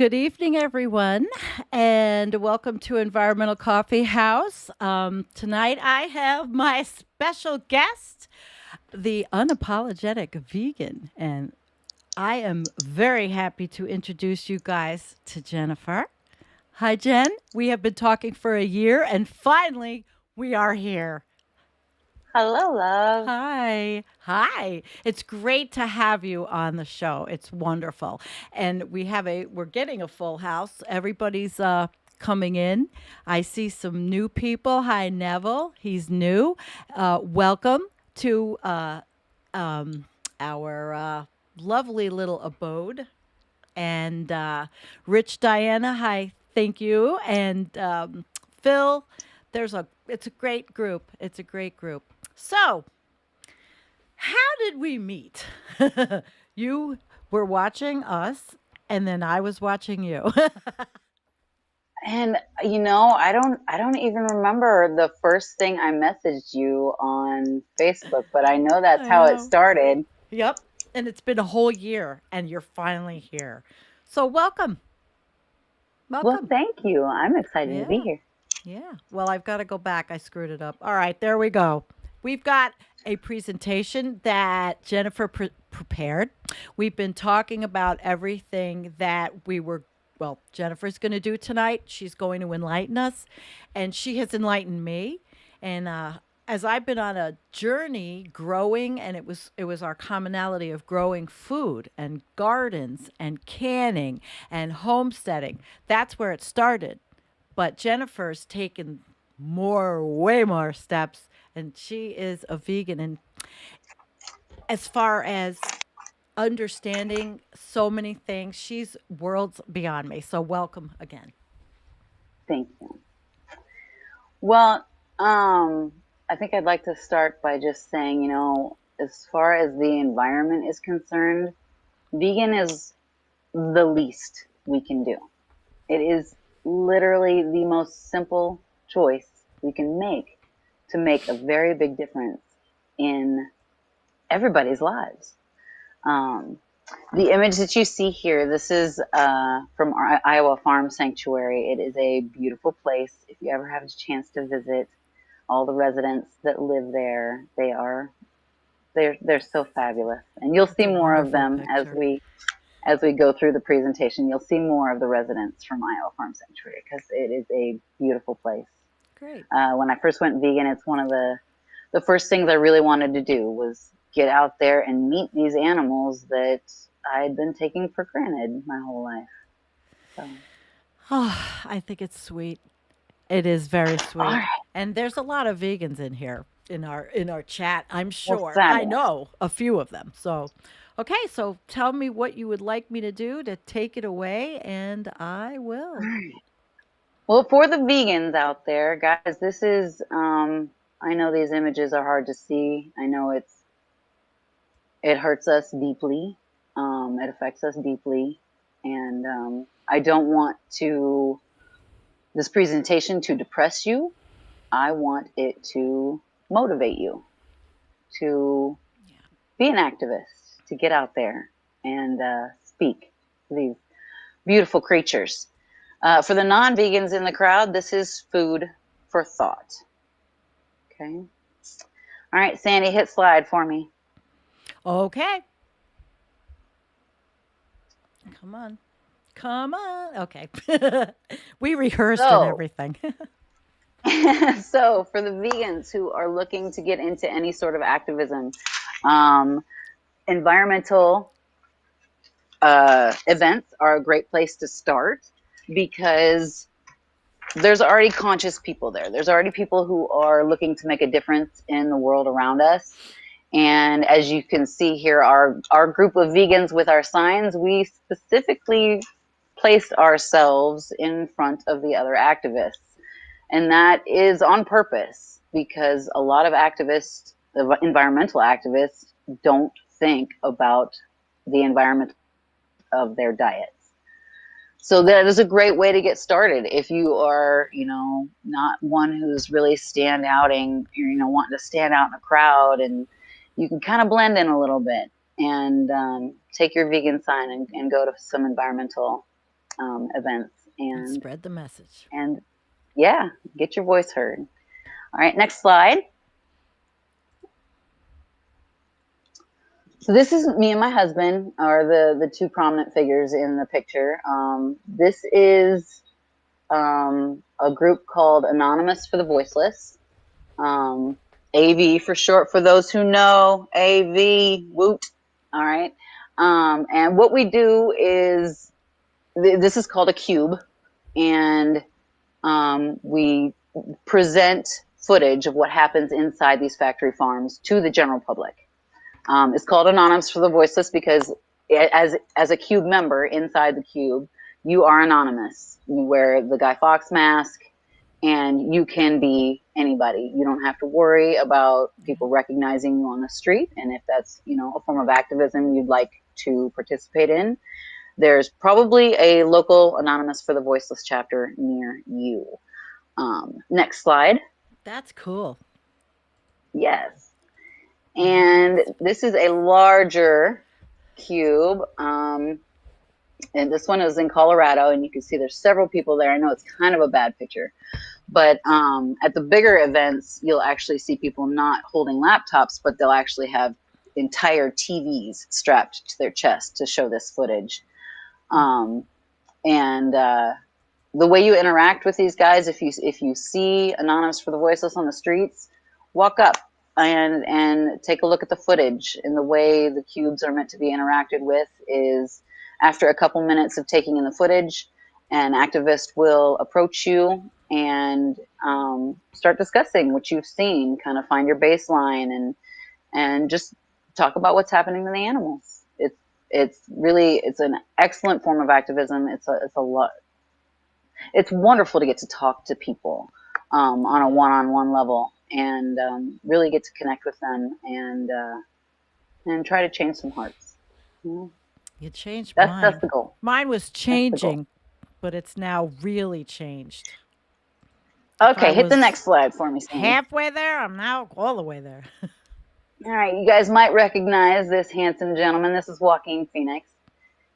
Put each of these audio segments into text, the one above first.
Good evening, everyone, and welcome to Environmental Coffee House. Tonight I have my special guest, the Unapologetic Vegan, and I am very happy to introduce you guys to Jennifer. Hi, Jen. We have been talking for a year, and finally we are here. Hello, love. Hi. Hi. It's great to have you on the show. It's wonderful. And we're getting a full house. Everybody's coming in. I see some new people. Hi, Neville. He's new. Welcome to um, our lovely little abode. And Rich Diana, hi, thank you. And Phil, it's a great group. It's a great group. So, how did we meet? You were watching us, and then I was watching you. And I don't even remember the first thing I messaged you on Facebook, but I know that's I how it know. started. Yep. And it's been a whole year, and you're finally here. So, welcome. Well, Welcome. thank you. I'm excited to be Yeah. here. Yeah. Well, I've got to go back. I screwed it up. All right. There we go. We've got a presentation that Jennifer prepared. We've been talking about everything that Jennifer's going to do tonight. She's going to enlighten us, and she has enlightened me. And as I've been on a journey growing, and it was our commonality of growing food and gardens and canning and homesteading. That's where it started, but Jennifer's taken way more steps, and she is a vegan. And as far as understanding so many things, she's worlds beyond me. So, welcome again. Thank you. Well, I think I'd like to start by just saying, as far as the environment is concerned, vegan is the least we can do. It is literally the most simple choice we can make to make a very big difference in everybody's lives. Um, the image that you see here, this is from our Iowa Farm Sanctuary. It is a beautiful place. If you ever have a chance to visit, all the residents that live there, they're so fabulous, and you'll It's see a more of wonderful them picture. as we go through the presentation. You'll see more of the residents from Iowa Farm Sanctuary because it is a beautiful place. Great. When I first went vegan, it's one of the first things I really wanted to do was get out there and meet these animals that I had been taking for granted my whole life. So, Oh, I think it's sweet. It is very all sweet. right, And there's a lot of vegans in here in our chat, I'm well, sure. I fabulous. know a few of them. So, okay, so tell me what you would like me to do to take it away, and I All will. right. Well, for the vegans out there, guys, this is. I know these images are hard to see. I know it hurts us deeply. It affects us deeply, and I don't want to this presentation to depress you. I want it to motivate you to Yeah. be an activist, to get out there and speak to these beautiful creatures. For the non vegans in the crowd, this is food for thought. Okay. All right, Sandy, hit slide for me. Okay. Come on. Come on. Okay. We rehearsed and So, everything. so for the vegans who are looking to get into any sort of activism, um, environmental events are a great place to start because there's already conscious people there. There's already people who are looking to make a difference in the world around us. And as you can see here, our group of vegans with our signs, we specifically placed ourselves in front of the other activists. And that is on purpose because a lot of activists, environmental activists, don't think about the environment of their diets. So that is a great way to get started if you are, not one who's really wanting to stand out in a crowd, and you can kind of blend in a little bit and take your vegan sign and go to some environmental events And spread the message. and yeah, get your voice heard. All right, next slide. So this is me and my husband are the two prominent figures in the picture. This is a group called Anonymous for the Voiceless. AV for short, for those who know, AV, woot. All right. And what we do is, this is called a cube, and we present footage of what happens inside these factory farms to the general public. It's called Anonymous for the Voiceless because as a cube member inside the cube, you are anonymous. You wear the Guy Fawkes mask, and you can be anybody. You don't have to worry about people recognizing you on the street. And if that's, a form of activism you'd like to participate in, there's probably a local Anonymous for the Voiceless chapter near you. Next slide. That's cool. Yes. And this is a larger cube. And this one is in Colorado, and you can see there's several people there. I know it's kind of a bad picture, but at the bigger events, you'll actually see people not holding laptops, but they'll actually have entire TVs strapped to their chest to show this footage. And the way you interact with these guys, if you see Anonymous for the Voiceless on the streets, walk up and take a look at the footage. And the way the cubes are meant to be interacted with is, after a couple minutes of taking in the footage, an activist will approach you and start discussing what you've seen, kind of find your baseline, and just talk about what's happening to the animals. It's an excellent form of activism. It's wonderful to get to talk to people on a one-on-one level, and really get to connect with them and try to change some hearts. You changed mine. That's the goal. Mine was changing, but it's now really changed. Okay, hit the next slide for me, Sandy. Halfway there, I'm now all the way there. All right, you guys might recognize this handsome gentleman. This is Joaquin Phoenix.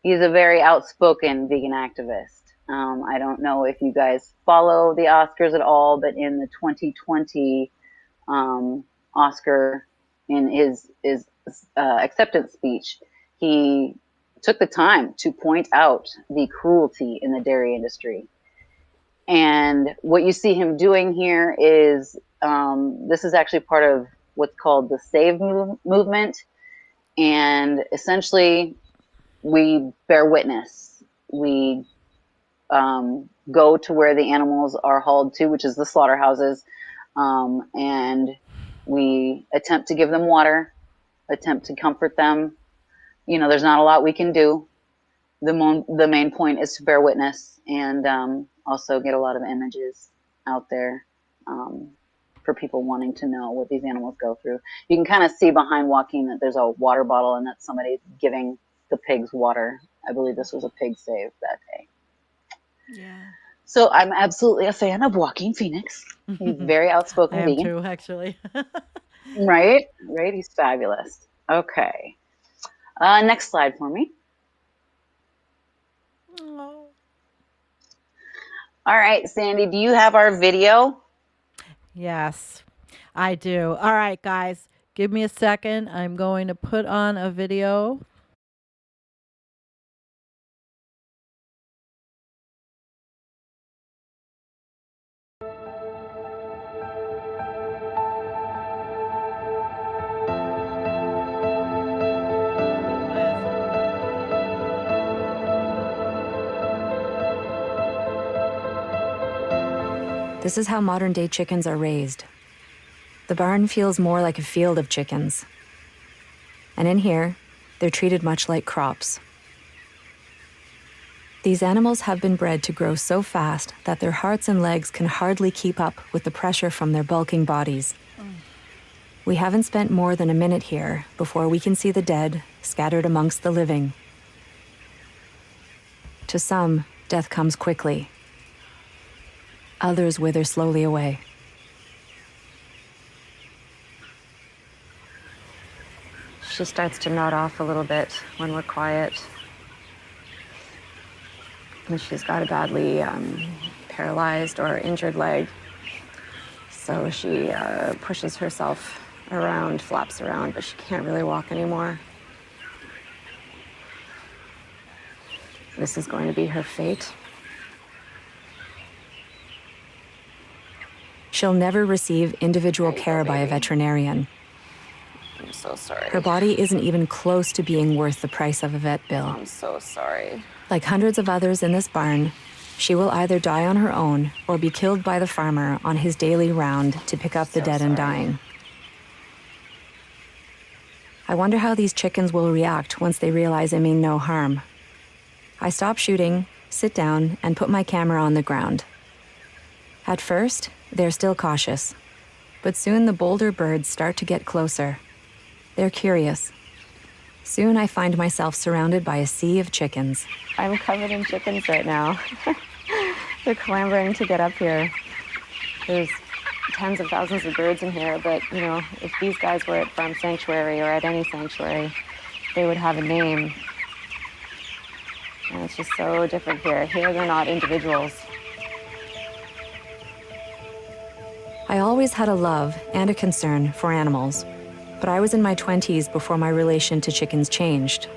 He's a very outspoken vegan activist. I don't know if you guys follow the Oscars at all, but in the 2020 Oscar, in his acceptance speech, he took the time to point out the cruelty in the dairy industry. And what you see him doing here is, this is actually part of what's called the Save movement. And essentially, we bear witness. We go to where the animals are hauled to, which is the slaughterhouses, and we attempt to give them water, attempt to comfort them. There's not a lot we can do. The main point is to bear witness, and also get a lot of images out there for people wanting to know what these animals go through. You can kind of see behind Joaquin that there's a water bottle, and that somebody's giving the pigs water. I believe this was a pig save that day. Yeah. So I'm absolutely a fan of Joaquin Phoenix. He's very outspoken vegan. I am too, actually. Right? He's fabulous. Okay. Next slide for me. Oh. All right, Sandy, do you have our video? Yes, I do. All right, guys, give me a second. I'm going to put on a video. This is how modern-day chickens are raised. The barn feels more like a field of chickens. And in here, they're treated much like crops. These animals have been bred to grow so fast that their hearts and legs can hardly keep up with the pressure from their bulking bodies. We haven't spent more than a minute here before we can see the dead scattered amongst the living. To some, death comes quickly. Others wither slowly away. She starts to nod off a little bit when we're quiet. And she's got a badly paralyzed or injured leg. So she pushes herself around, flaps around, but she can't really walk anymore. This is going to be her fate. She'll never receive individual care by a veterinarian. I'm so sorry. Her body isn't even close to being worth the price of a vet bill. I'm so sorry. Like hundreds of others in this barn, she will either die on her own or be killed by the farmer on his daily round to pick up the dead and dying. I wonder how these chickens will react once they realize I mean no harm. I stop shooting, sit down, and put my camera on the ground. At first, they're still cautious, but soon the bolder birds start to get closer. They're curious. Soon I find myself surrounded by a sea of chickens. I'm covered in chickens right now. They're clambering to get up here. There's tens of thousands of birds in here, but, you know, if these guys were at Farm Sanctuary or at any sanctuary, they would have a name. And it's just so different here. Here, they're not individuals. I always had a love and a concern for animals, but I was in my 20s before my relation to chickens changed.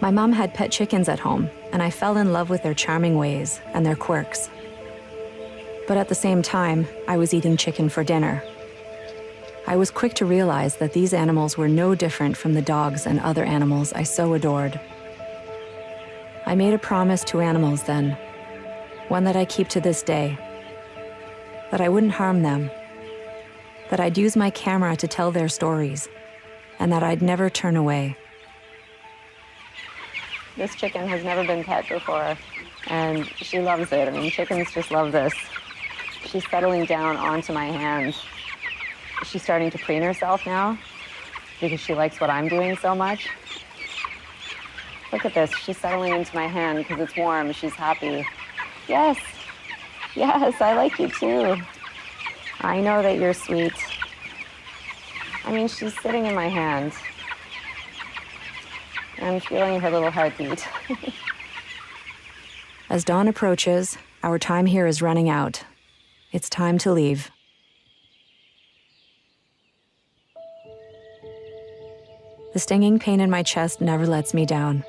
My mom had pet chickens at home, and I fell in love with their charming ways and their quirks. But at the same time, I was eating chicken for dinner. I was quick to realize that these animals were no different from the dogs and other animals I so adored. I made a promise to animals then, one that I keep to this day, that I wouldn't harm them, that I'd use my camera to tell their stories, and that I'd never turn away. This chicken has never been pet before, and she loves it. I mean, chickens just love this. She's settling down onto my hand. She's starting to preen herself now because she likes what I'm doing so much. Look at this. She's settling into my hand because it's warm. She's happy. Yes. Yes, I like you too. I know that you're sweet. I mean, she's sitting in my hand. I'm feeling her little heartbeat. As dawn approaches, our time here is running out. It's time to leave. The stinging pain in my chest never lets me down.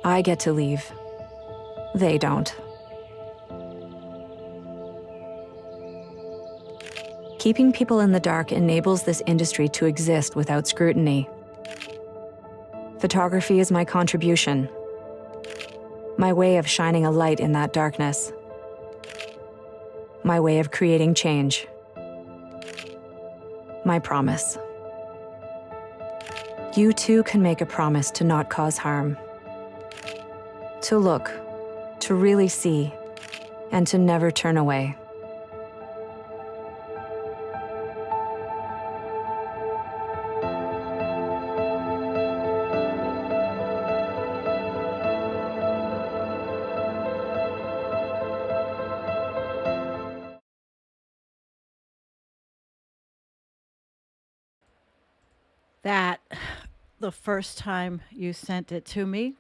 I get to leave. They don't. Keeping people in the dark enables this industry to exist without scrutiny. Photography is my contribution, my way of shining a light in that darkness, my way of creating change, my promise. You too can make a promise to not cause harm, to look, to really see, and to never turn away. That the first time you sent it to me,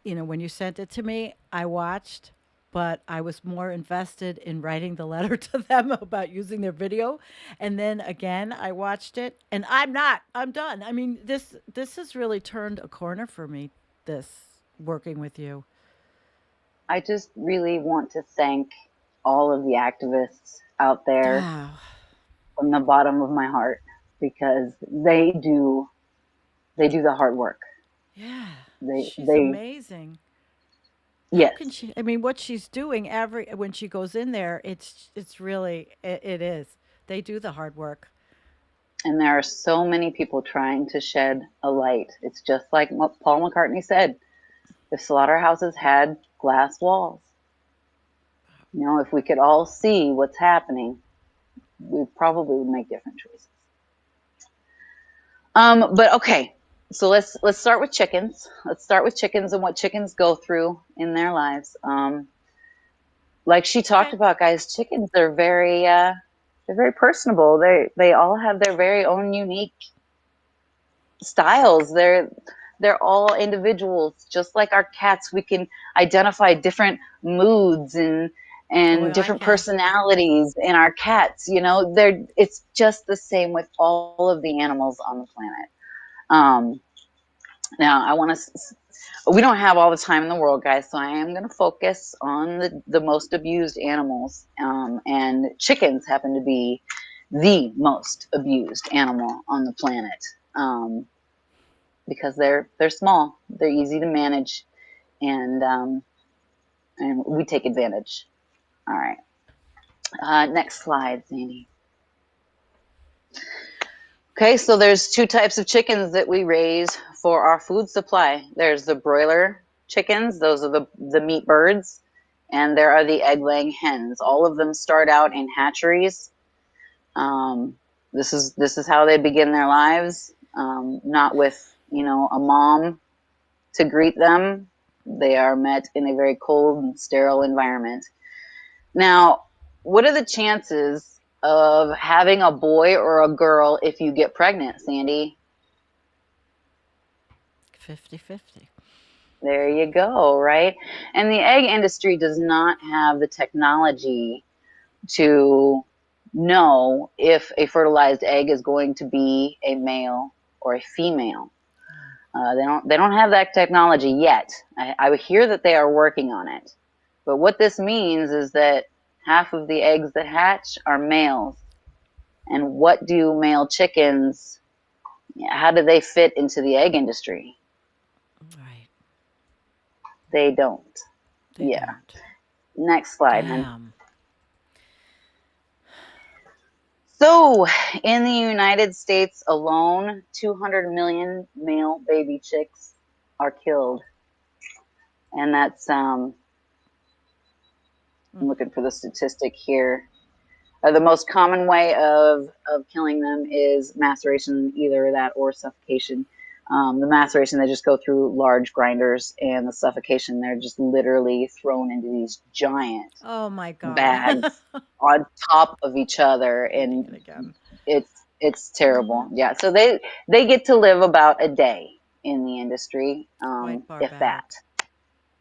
when you sent it to me, I watched, but I was more invested in writing the letter to them about using their video. And then again, I watched it and I'm done. I mean, this has really turned a corner for me, this working with you. I just really want to thank all of the activists out there Wow. from the bottom of my heart, because they do the hard work. Yeah. She's They amazing. How yes. can she? I mean, what she's doing when she goes in there, it's really it is. They do the hard work. And there are so many people trying to shed a light. It's just like what Paul McCartney said: if slaughterhouses had glass walls, if we could all see what's happening, we probably would make different choices. But okay, so let's start with chickens. Let's start with chickens and what chickens go through in their lives. Like she talked Okay. about, guys, chickens are they're very personable. They all have their very own unique styles. They're all individuals, just like our cats. We can identify different moods and Oh, I different can. personalities in our cats. You know, it's just the same with all of the animals on the planet. Now, I want to. We don't have all the time in the world, guys, so I am going to focus on the most abused animals. And chickens happen to be the most abused animal on the planet, because they're small, they're easy to manage, and we take advantage. All right. Next slide, Sandy. Okay, so there's two types of chickens that we raise for our food supply. There's the broiler chickens, those are the meat birds, and there are the egg-laying hens. All of them start out in hatcheries. This is how they begin their lives, not with, a mom to greet them. They are met in a very cold and sterile environment. Now, what are the chances of having a boy or a girl if you get pregnant, Sandy? 50-50. There you go, right? And the egg industry does not have the technology to know if a fertilized egg is going to be a male or a female. They don't have that technology yet. I hear that they are working on it. But what this means is that half of the eggs that hatch are males. And what do male chickens, how do they fit into the egg industry? Right. They don't. They Yeah. don't. Next slide, hun. Damn. So, in the United States alone, 200 million male baby chicks are killed. And that's, I'm looking for the statistic here. The most common way of killing them is maceration, either that or suffocation. The maceration, they just go through large grinders, and the suffocation, they're just literally thrown into these giant Oh my God. bags on top of each other, Reading it and again. it's terrible. Yeah, so they get to live about a day in the industry, Quite if barbaric. that.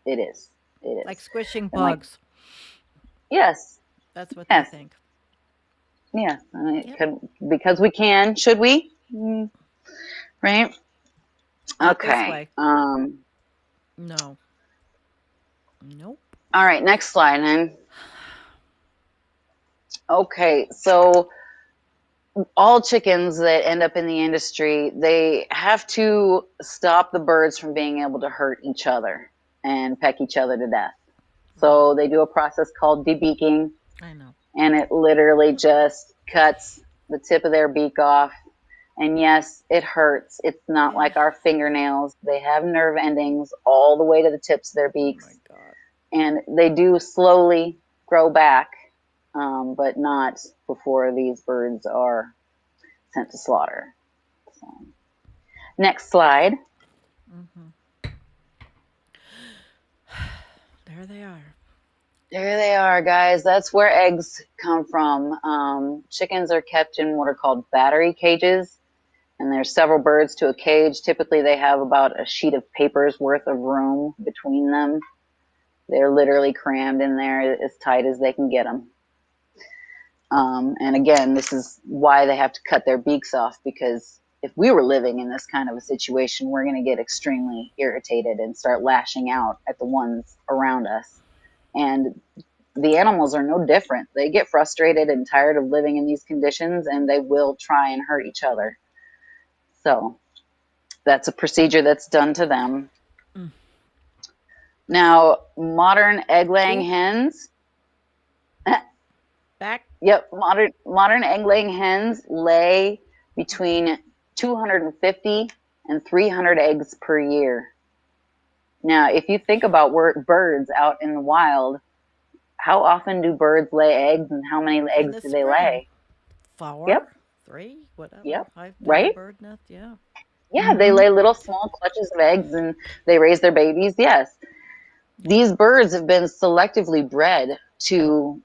It is. It is. Like squishing And like, bugs. yes, That's what yes. they think. Yeah, Yep. because we can. Should we? Right? Not this Okay. way. No. Nope. All right, next slide, then. Okay, so all chickens that end up in the industry, they have to stop the birds from being able to hurt each other and peck each other to death. So they do a process called debeaking, I know. and it literally just cuts the tip of their beak off. And yes, it hurts. It's not like our fingernails. They have nerve endings all the way to the tips of their beaks. Oh my God. And they do slowly grow back, but not before these birds are sent to slaughter. So, next slide. There they are. There they are, guys. That's where eggs come from. Chickens are kept in what are called battery cages, and there's several birds to a cage. Typically, they have about a sheet of paper's worth of room between them. They're literally crammed in there as tight as they can get them. And again, this is why they have to cut their beaks off, because if we were living in this kind of a situation, we're going to get extremely irritated and start lashing out at the ones around us. And the animals are no different. They get frustrated and tired of living in these conditions, and they will try and hurt each other. So that's a procedure that's done to them. Now, modern egg-laying hens. Back. Yep, modern egg-laying hens lay between 250 and 300 eggs per year. Now, if you think about birds out in the wild, how often do birds lay eggs, and how many eggs do they lay? 4, Yep. 3, whatever. Yep. I've Right? a bird nest. Yeah. Yeah, they lay little small clutches of eggs, and they raise their babies. Yes. These birds have been selectively bred to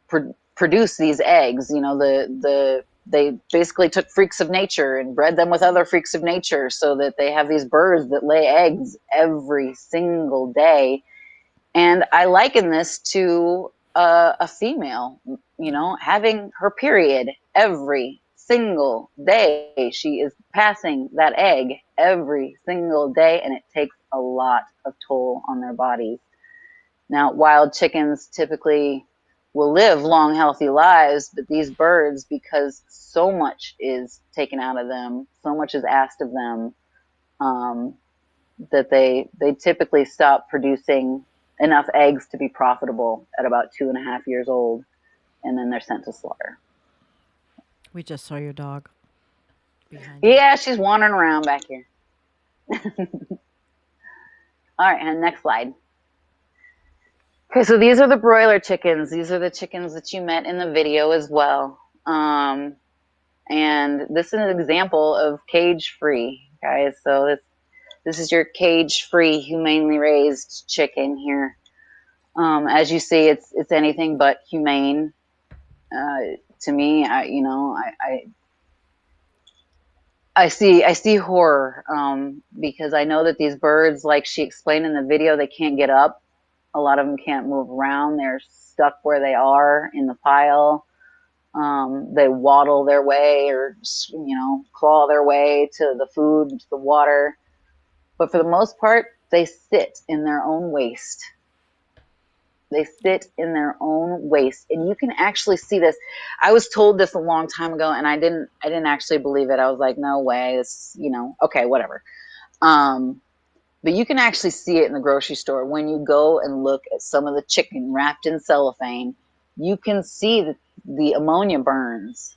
produce these eggs. You know, the they basically took freaks of nature and bred them with other freaks of nature so that they have these birds that lay eggs every single day. And I liken this to a female, having her period every single day. She is passing that egg every single day, and it takes a lot of toll on their bodies. Now, wild chickens typically will live long, healthy lives, but these birds, because so much is taken out of them, so much is asked of them, that they typically stop producing enough eggs to be profitable at about 2.5 years old, and then they're sent to slaughter. We just saw your dog behind you. Yeah, she's wandering around back here. All right, and next slide. Okay, so these are the broiler chickens. These are the chickens that you met in the video as well. And this is an example of cage-free, guys. So this is your cage-free, humanely raised chicken here. As you see, it's anything but humane. To me, I see horror, because I know that these birds, like she explained in the video, they can't get up. A lot of them can't move around. They're stuck where they are in the pile. They waddle their way or, claw their way to the food, to the water. But for the most part, they sit in their own waste. They sit in their own waste. And you can actually see this. I was told this a long time ago, and I didn't actually believe it. I was like, no way. It's, okay, whatever. But you can actually see it in the grocery store. When you go and look at some of the chicken wrapped in cellophane, you can see the ammonia burns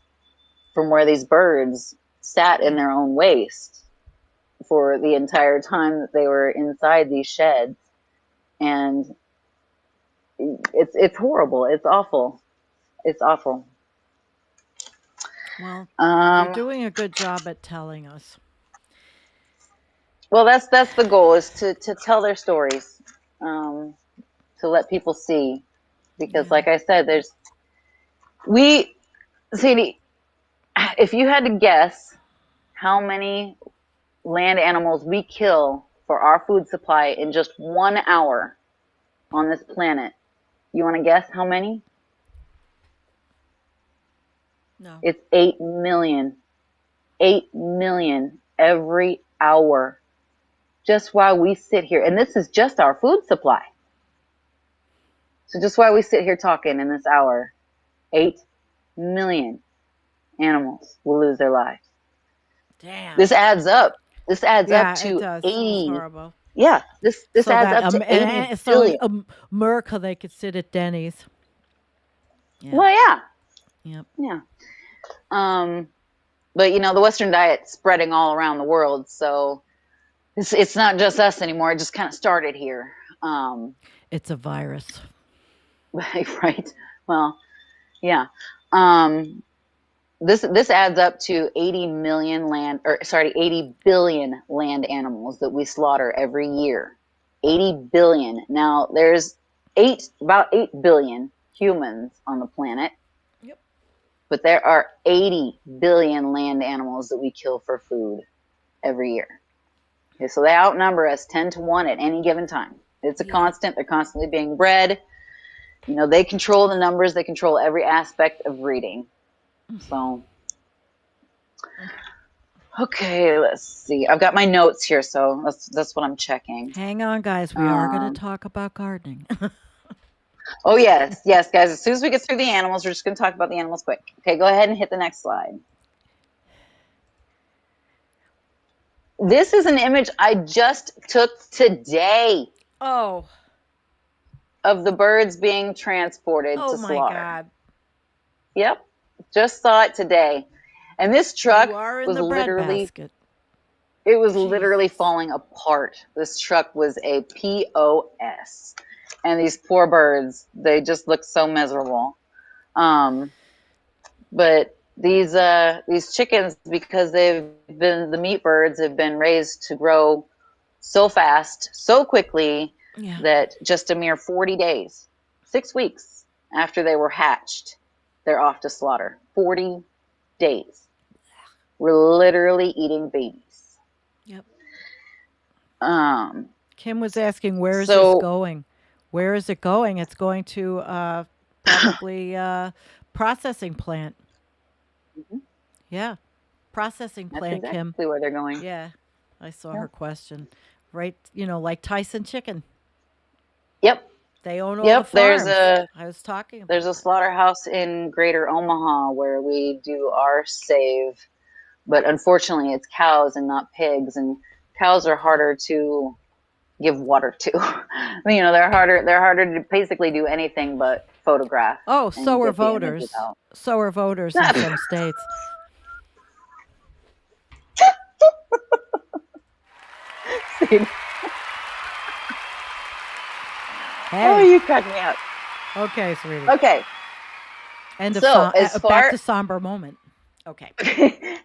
from where these birds sat in their own waste for the entire time that they were inside these sheds. And it's horrible. It's awful. It's awful. Well, you're doing a good job at telling us. Well, that's the goal, is to tell their stories, to let people see, because like I said, Sadie, if you had to guess how many land animals we kill for our food supply in just 1 hour on this planet, you want to guess how many? No. It's 8 million. 8 million every hour. Just while we sit here, and this is just our food supply. So just while we sit here talking in this hour, 8 million animals will lose their lives. Damn. This adds up. This adds Yeah, up to it does. 80. It's horrible. Yeah, this So adds that, up to 80 and so billion. in America, they could sit at Denny's. Yeah. Well, yeah. Yep. Yeah. But the Western diet's spreading all around the world, so it's not just us anymore. It just kind of started here. It's a virus. Right. Well, yeah. This adds up to 80 billion land animals that we slaughter every year. 80 billion. Now there's about 8 billion humans on the planet. Yep. But there are 80 billion land animals that we kill for food every year. Okay, so they outnumber us 10 to 1 at any given time. It's a constant. They're constantly being bred. They control the numbers. They control every aspect of breeding. So, okay, let's see. I've got my notes here, so that's what I'm checking. Hang on, guys. We are going to talk about gardening. Oh, yes, guys. As soon as we get through the animals, we're just going to talk about the animals quick. Okay, go ahead and hit the next slide. This is an image I just took today. Oh. Of the birds being transported to slaughter. Oh, my God. Yep. Just saw it today. And this truck was literally... It was literally falling apart. This truck was a POS. And these poor birds, they just look so miserable. But these chickens, because the meat birds have been raised to grow so fast, so quickly, that just a mere 40 days, 6 weeks after they were hatched, they're off to slaughter. 40 days. We're literally eating babies. Yep. Um, Kim was asking, where is this so going? Where is it going? It's going to probably processing plant. Yeah. Processing that's plant, Kim. exactly where they're going. Yeah. I saw Yeah. her question. Right. Like Tyson Chicken. Yep. They own all the Yep. farms. I was talking There's about a that. slaughterhouse in Greater Omaha where we do our save, but unfortunately it's cows and not pigs, and cows are harder to give water to. They're harder to basically do anything but photograph Oh, and so are get the images voters. out. So are voters in some states. Oh, Hey. you crack me up. Okay, sweetie. Okay. End of So as back far to somber moment. Okay.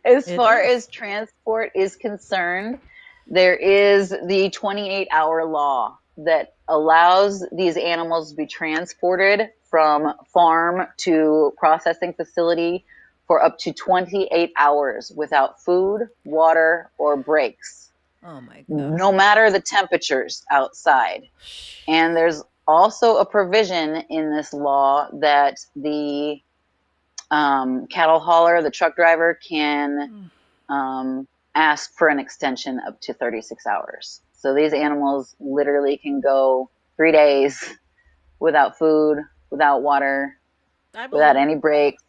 as It far is. as transport is concerned, there is the 28-hour law that allows these animals to be transported from farm to processing facility for up to 28 hours without food, water, or breaks, Oh my God. no matter the temperatures outside. And there's also a provision in this law that the cattle hauler, the truck driver, can ask for an extension up to 36 hours. So these animals literally can go 3 days without food, without water, I without believe it. any breaks.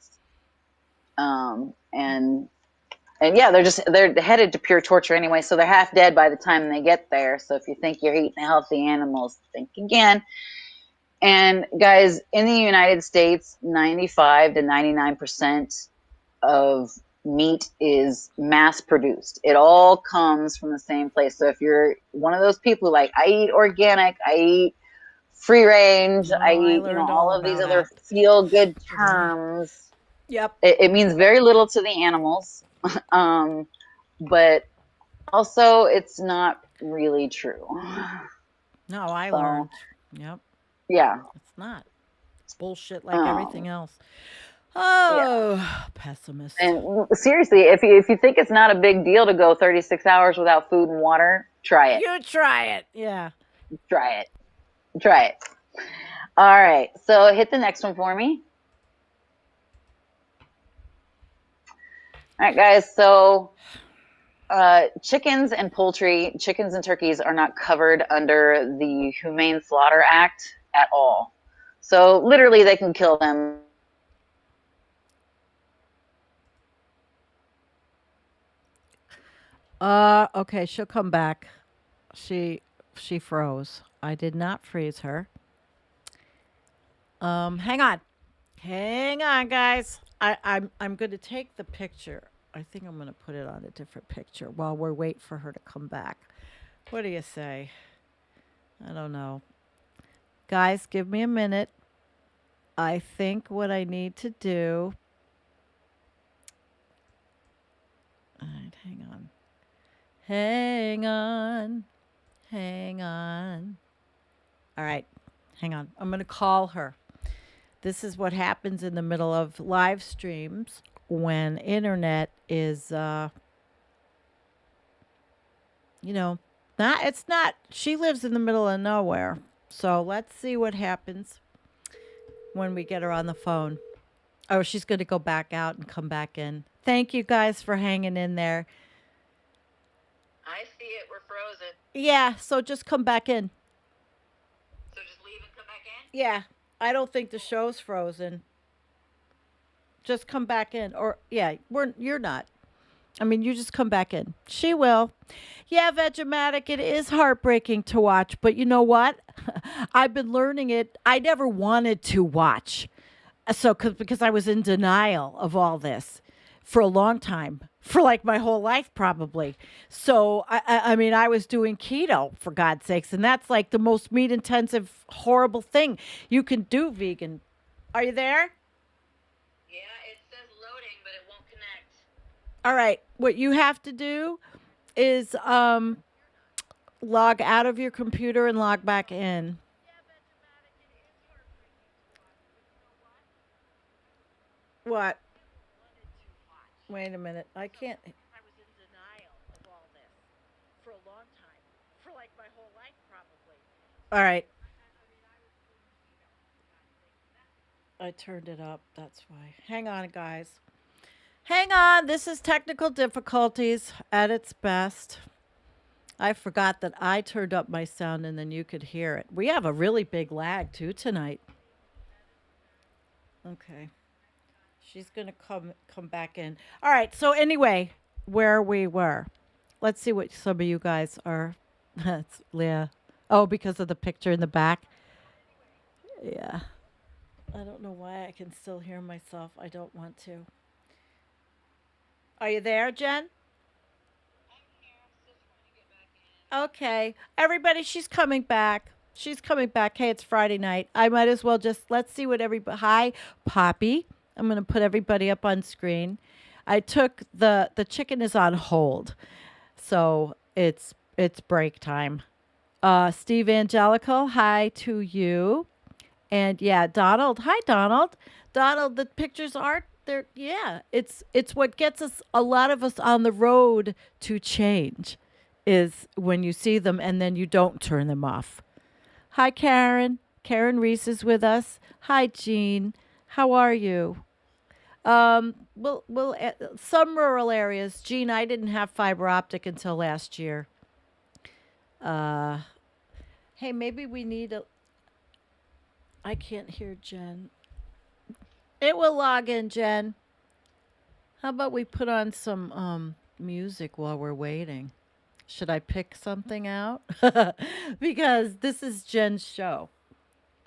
And yeah, they're headed to pure torture anyway, so they're half dead by the time they get there. So if you think you're eating healthy animals, think again. And guys, in the United States, 95 to 99% of meat is mass produced. It all comes from the same place. So if you're one of those people like, I eat organic, I eat free range, No, I I eat, learned all all of these about other that. feel good terms, Yep. it means very little to the animals. But also it's not really true. No, I So learned. Yep. yeah. It's not. It's bullshit like everything Um, else. yeah. Oh, pessimist. And seriously, if you think it's not a big deal to go 36 hours without food and water, try it. You try it. Yeah. Try it. Try it. All right. So hit the next one for me. All right, guys. So chickens and turkeys are not covered under the Humane Slaughter Act at all. So literally, they can kill them. Okay, she'll come back. She she froze. I did not freeze her. Hang on. Hang on, guys. I'm going to take the picture. I think I'm going to put it on a different picture while we're waiting for her to come back. What do you say? I don't know. Guys, give me a minute. I think what I need to do. All right, hang on. Hang on. Hang on. All right. Hang on. I'm going to call her. This is what happens in the middle of live streams when internet is you know, not it's not she lives in the middle of nowhere. So let's see what happens when we get her on the phone. Oh, she's going to go back out and come back in. Thank you guys for hanging in there. I see it. We're frozen. Yeah, so just come back in. So just leave and come back in? Yeah, I don't think the show's frozen. Just come back in, or yeah, you're not. I mean, you just come back in. She will. Yeah, Vegematic, it is heartbreaking to watch, but you know what? I've been learning it. I never wanted to watch. Because I was in denial of all this for a long time, for like my whole life probably. So I mean, I was doing keto for God's sakes, and that's like the most meat intensive, horrible thing you can do. Vegan. Are you there? Yeah, it says loading, but it won't connect. All right. What you have to do is log out of your computer and log back in. What? Wait a minute. I can't. I was in denial of all this for a long time, for like my whole life, probably. All right. I turned it up. That's why. Hang on, guys. Hang on. This is technical difficulties at its best. I forgot that I turned up my sound and then you could hear it. We have a really big lag too tonight. Okay. She's going to come back in. All right. So anyway, where we were. Let's see what some of you guys are. That's Leah. Oh, because of the picture in the back. Yeah. I don't know why I can still hear myself. I don't want to. Are you there, Jen? Okay. Everybody, she's coming back. She's coming back. Hey, it's Friday night. I might as well just let's see what everybody. Hi, Poppy. I'm going to put everybody up on screen. I took the chicken is on hold. So, it's break time. Steve Angelical, hi to you. And yeah, Donald. Hi, Donald. Donald, the pictures aren't there. Yeah, it's what gets us a lot of us on the road to change is when you see them and then you don't turn them off. Hi, Karen. Karen Reese is with us. Hi, Jean. How are you? We'll some rural areas. Jean, I didn't have fiber optic until last year. Uh, hey, maybe we need a. I can't hear Jen. It will log in, Jen. How about we put on some music while we're waiting? Should I pick something out? Because this is Jen's show.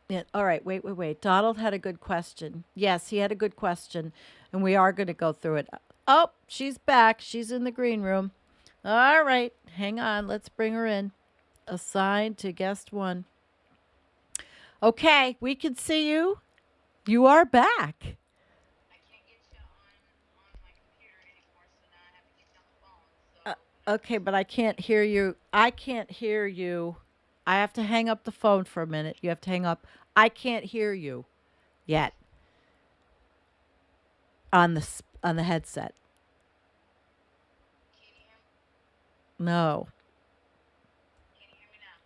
Yeah. All right. Wait. Donald had a good question. Yes, he had a good question, and we are going to go through it. Oh, she's back. She's in the green room. All right. Hang on. Let's bring her in. Assigned to guest one. Okay, we can see you. You are back. Okay, but I can't hear you. I can't hear you. I have to hang up the phone for a minute. You have to hang up. I can't hear you yet on on the headset. No.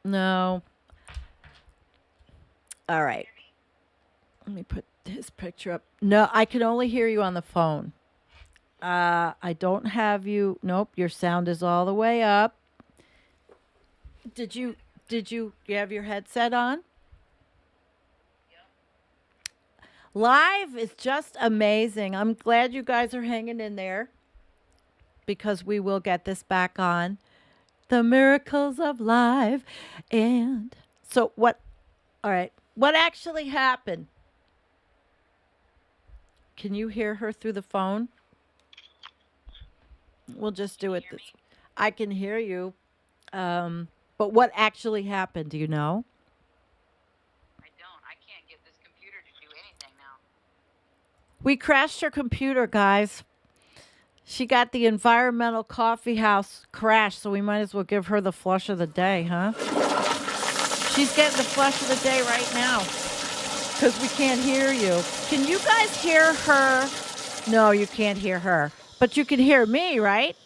No. All right. Let me put his picture up. No, I can only hear you on the phone. I don't have you. Nope, your sound is all the way up. Did you have your headset on? Live is just amazing. I'm glad you guys are hanging in there because we will get this back on. The miracles of live. And so what all right. What actually happened? Can you hear her through the phone? We'll just do it this. I can hear you. But what actually happened? Do you know? I don't. I can't get this computer to do anything now. We crashed her computer, guys. She got the environmental coffee house crash, so we might as well give her the flush of the day, huh? She's getting the flush of the day right now because we can't hear you. Can you guys hear her? No, you can't hear her, but you can hear me, right?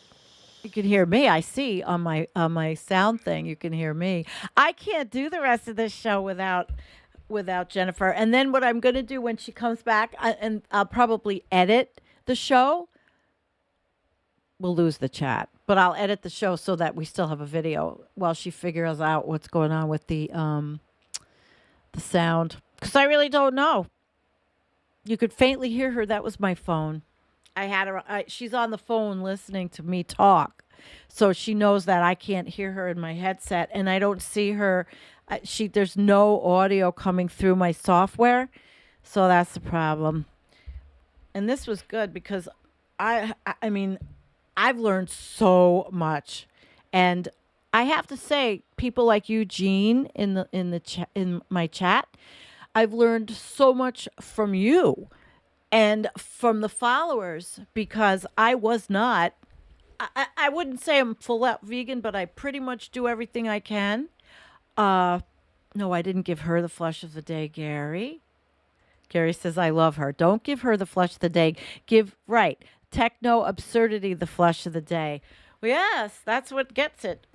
You can hear me. I see on my sound thing. You can hear me. I can't do the rest of this show without Jennifer. And then what I'm going to do when she comes back, and I'll probably edit the show. We'll lose the chat, but I'll edit the show so that we still have a video while she figures out what's going on with the sound. Because I really don't know. You could faintly hear her. That was my phone. I had her. She's on the phone listening to me talk, so she knows that I can't hear her in my headset, and I don't see her. There's no audio coming through my software, so that's the problem. And this was good because I mean, I've learned so much, and I have to say, people like Eugene in my chat, I've learned so much from you and from the followers because I was not. I wouldn't say I'm full out vegan, but I pretty much do everything I can. No, I didn't give her the flush of the day, Gary. Gary says, I love her. Don't give her the flush of the day. Right. Techno absurdity, the flush of the day. Well, yes, that's what gets it.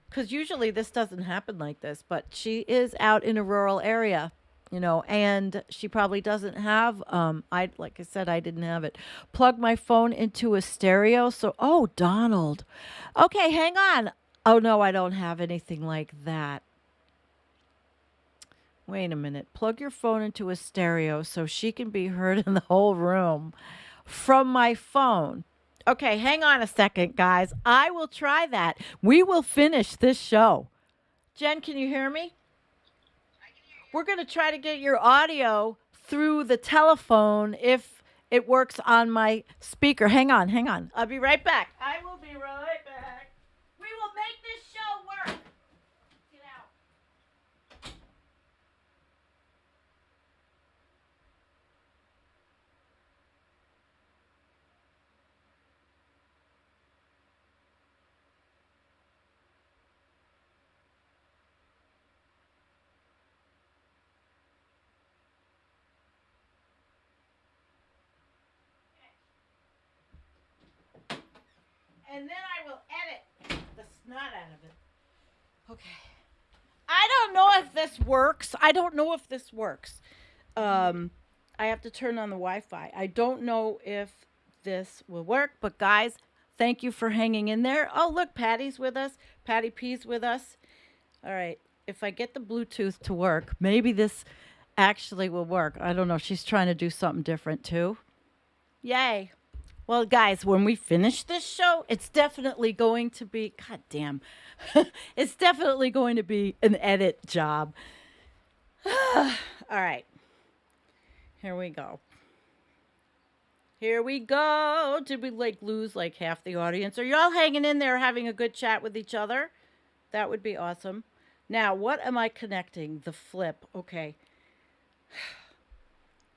Because usually this doesn't happen like this, but she is out in a rural area, and she probably doesn't have. I like I said, I didn't have it. Plug my phone into a stereo. So, oh, Donald. Okay, hang on. Oh no, I don't have anything like that. Wait a minute. Plug your phone into a stereo so she can be heard in the whole room from my phone. Okay, hang on a second, guys. I will try that. We will finish this show. Jen, can you hear me? We're going to try to get your audio through the telephone if it works on my speaker. Hang on, hang on. I'll be right back. I will be right back. We will make this show work. Get out. And then I will edit the snot out of it. Okay. I don't know if this works. I have to turn on the Wi-Fi. I don't know if this will work, but guys, thank you for hanging in there. Oh, look, Patty's with us. Patty P's with us. All right. If I get the Bluetooth to work, maybe this actually will work. I don't know. She's trying to do something different too. Yay. Well, guys, when we finish this show, it's definitely going to be, God damn, it's definitely going to be an edit job. All right. Here we go. Here we go. Did we lose half the audience? Are y'all hanging in there having a good chat with each other? That would be awesome. Now, what am I connecting? The flip. Okay.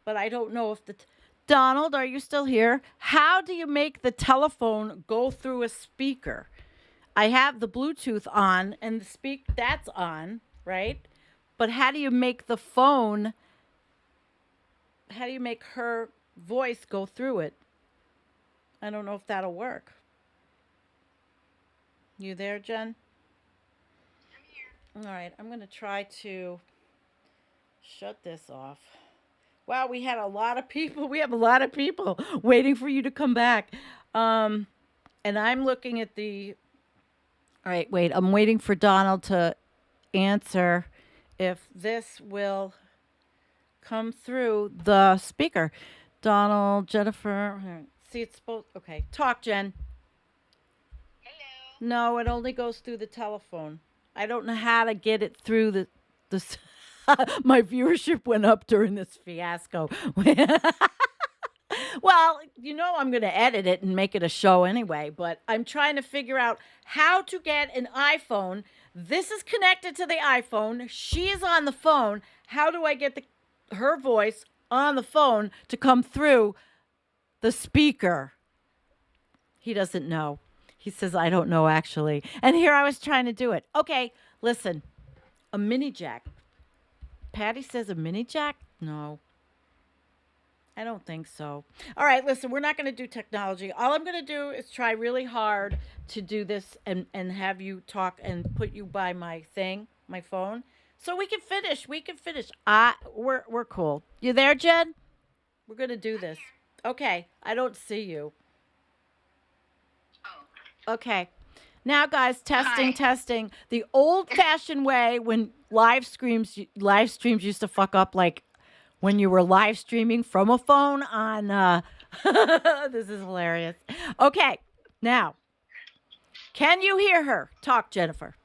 But I don't know if Donald, are you still here? How do you make the telephone go through a speaker? I have the Bluetooth on and that's on, right? But how do you make the phone, how do you make her voice go through it? I don't know if that'll work. You there, Jen? I'm here. All right, I'm going to try to shut this off. Wow, we had a lot of people. We have a lot of people waiting for you to come back. And I'm looking at the. All right, wait. I'm waiting for Donald to answer if this will come through the speaker. Donald, Jennifer. See, it's supposed. Okay, talk, Jen. Hello. No, it only goes through the telephone. I don't know how to get it through the. My viewership went up during this fiasco. Well, I'm going to edit it and make it a show anyway, but I'm trying to figure out how to get an iPhone. This is connected to the iPhone. She is on the phone. How do I get her voice on the phone to come through the speaker? He doesn't know. He says, I don't know, actually. And here I was trying to do it. Okay, listen. A mini jack. Patty says a mini jack? No. I don't think so. All right, listen, we're not going to do technology. All I'm going to do is try really hard to do this and have you talk and put you by my phone. So we can finish. We're cool. You there, Jen? We're going to do this. Okay, I don't see you. Oh. Okay. Now, guys, testing. The old-fashioned way when live streams used to fuck up, like when you were live streaming from a phone on. This is hilarious. Okay, now, can you hear her? Talk, Jennifer.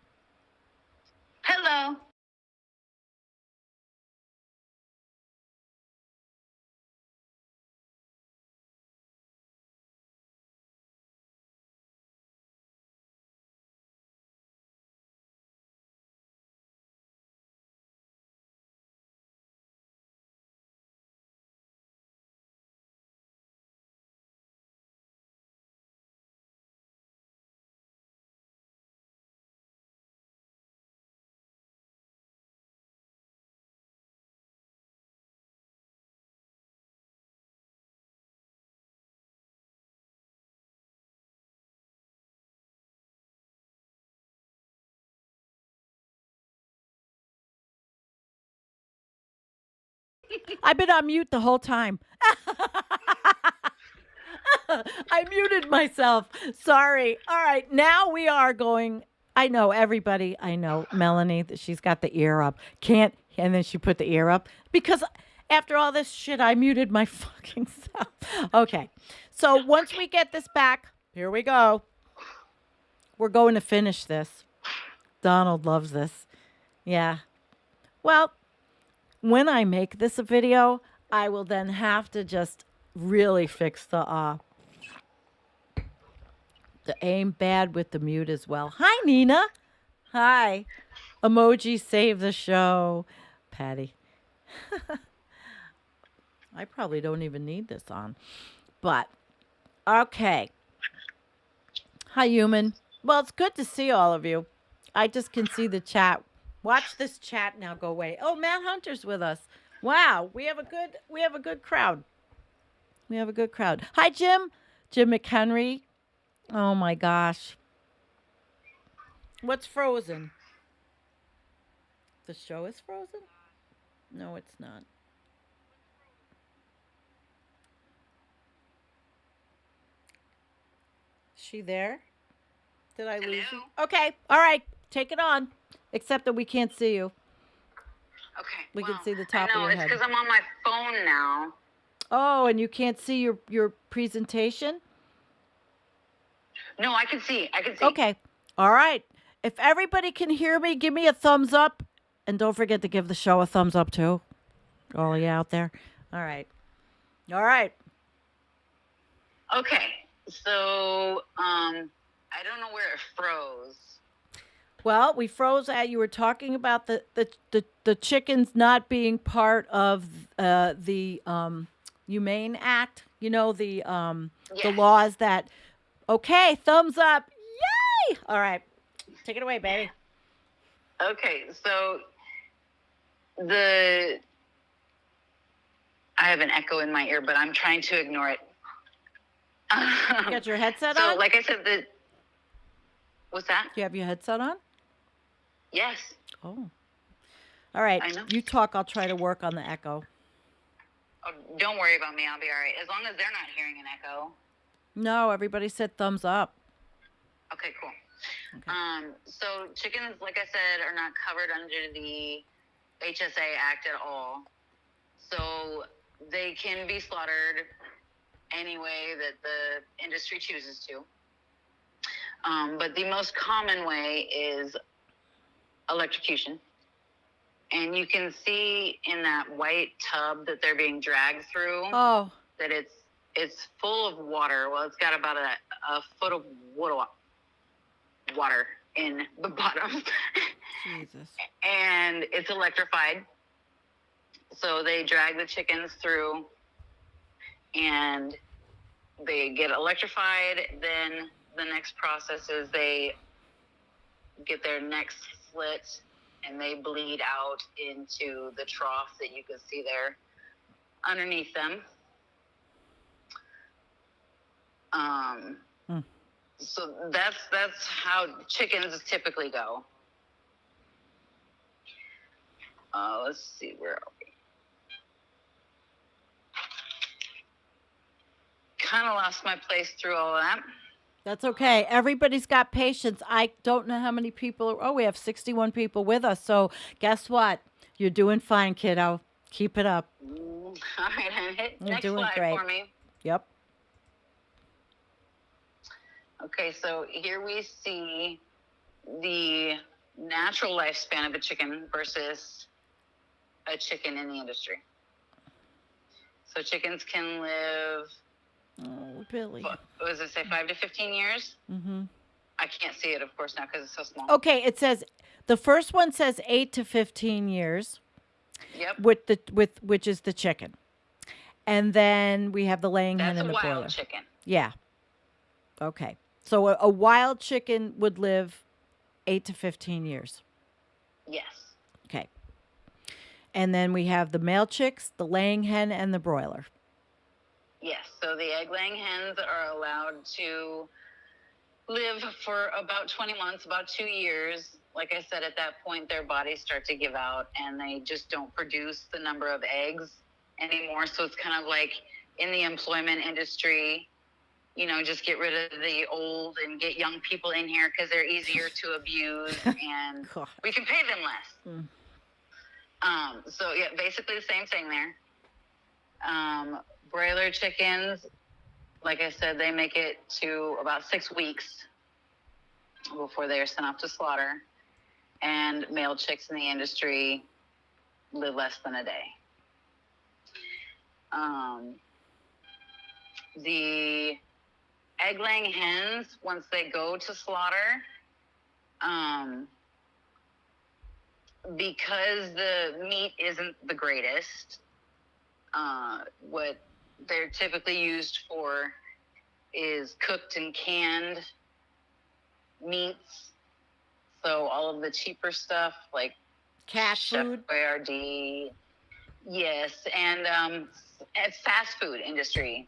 Hello. I've been on mute the whole time. I muted myself. Sorry. All right. Now we are going. I know everybody. I know Melanie, that she's got the ear up. Can't. And then she put the ear up because after all this shit, I muted my fucking self. Okay. So once we get this back, here we go. We're going to finish this. Donald loves this. Yeah. Well, when I make this a video, I will then have to just really fix the aim bad with the mute as well. Hi, Nina. Hi. Emoji save the show. Patty. I probably don't even need this on. But, okay. Hi, human. Well, it's good to see all of you. I just can see the chat. Watch this chat now go away. Oh, Matt Hunter's with us. Wow, we have a good crowd. We have a good crowd. Hi, Jim. Jim McHenry. Oh my gosh. What's frozen? The show is frozen? No, it's not. Is she there? Did I lose you? Okay. All right. Take it on. Except that we can't see you. Okay. We can see the top of your it's head. because I'm on my phone now. Oh, and you can't see your presentation? No, I can see. Okay. All right. If everybody can hear me, give me a thumbs up. And don't forget to give the show a thumbs up, too. All of you out there. All right. All right. Okay. So, I don't know where it froze. Well, we froze at you were talking about the chickens not being part of the Humane Act. You know, the laws that. Okay, thumbs up. Yay! All right. Take it away, baby. Okay, so I have an echo in my ear, but I'm trying to ignore it. You got your headset on? So, like I said, what's that? Do you have your headset on? Yes. Oh. All right. I know. You talk. I'll try to work on the echo. Oh, don't worry about me. I'll be all right. As long as they're not hearing an echo. No, everybody said thumbs up. Okay, cool. Okay. So chickens, like I said, are not covered under the HSA Act at all. So they can be slaughtered any way that the industry chooses to. But the most common way is electrocution. And you can see in that white tub that they're being dragged through that it's full of water. Well, it's got about a foot of water in the bottom. Jesus. And it's electrified. So they drag the chickens through and they get electrified. Then the next process is they get their necks slit and they bleed out into the trough that you can see there underneath them. So that's how chickens typically go. Let's see, where are we? Kind of lost my place through all of that. That's okay. Everybody's got patience. I don't know how many people are. Oh, we have 61 people with us. So guess what? You're doing fine, kiddo. Keep it up. All right, hit You're next doing slide great. for me. Yep. Okay, so here we see the natural lifespan of a chicken versus a chicken in the industry. So chickens can live, Oh, Billy. what does it say, 5 to 15 years? Mm-hmm. I can't see it, of course, now because it's so small. Okay, it says the first one says 8 to 15 years. Yep. Which is the chicken, and then we have the laying hen That's and a the wild broiler. chicken. Yeah. Okay. So a wild chicken would live 8 to 15 years. Yes. Okay. And then we have the male chicks, the laying hen, and the broiler. Yes. So the egg-laying hens are allowed to live for about 20 months, about 2 years, like I said, at that point, their bodies start to give out and they just don't produce the number of eggs anymore. So it's kind of like in the employment industry, you know, just get rid of the old and get young people in here because they're easier to abuse and we can pay them less. So yeah, basically the same thing there. Broiler chickens, like I said, they make it to about 6 weeks before they are sent off to slaughter. And male chicks in the industry live less than a day. The egg-laying hens, once they go to slaughter, because the meat isn't the greatest, what they're typically used for is cooked and canned meats. So all of the cheaper stuff like Cat Chef food. Boyardee, yes, and fast food industry,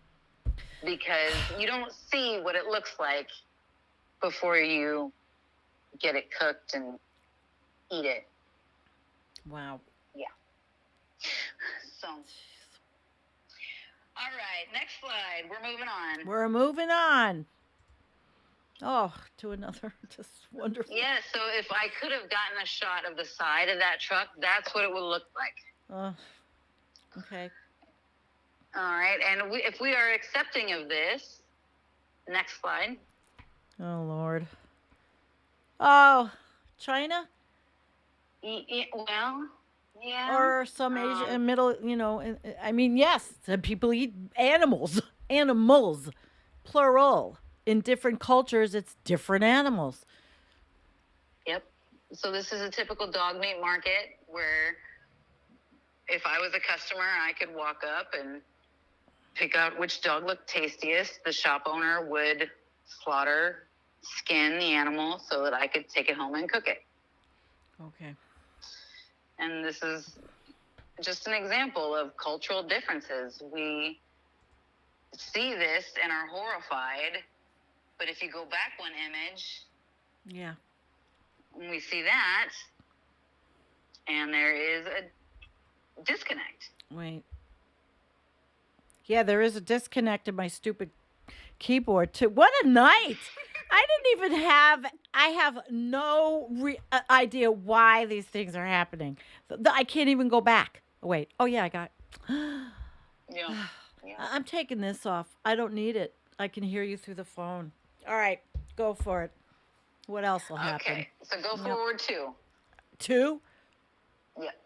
because you don't see what it looks like before you get it cooked and eat it. Wow. Yeah. So, all right, next slide. We're moving on. We're moving on. Oh, to another just wonderful. Yeah, so if I could have gotten a shot of the side of that truck, that's what it would look like. Okay. All right, and if we are accepting of this, next slide. Oh, Lord. Oh, China? Well, yeah. Or some Asian, middle, you know, I mean, yes, people eat animals, plural. In different cultures, it's different animals. Yep. So this is a typical dog meat market where if I was a customer, I could walk up and pick out which dog looked tastiest. The shop owner would slaughter, skin the animal so that I could take it home and cook it. Okay. And this is just an example of cultural differences. We see this and are horrified, but if you go back one image, yeah, we see that, and there is a disconnect. Wait. Yeah, there is a disconnect in my stupid keyboard too. What a night! I have no idea why these things are happening. I can't even go back. Oh, wait. Oh, yeah, I got. Yeah. I'm taking this off. I don't need it. I can hear you through the phone. All right, go for it. What else will happen? Okay, so go forward 2. 2? Yep.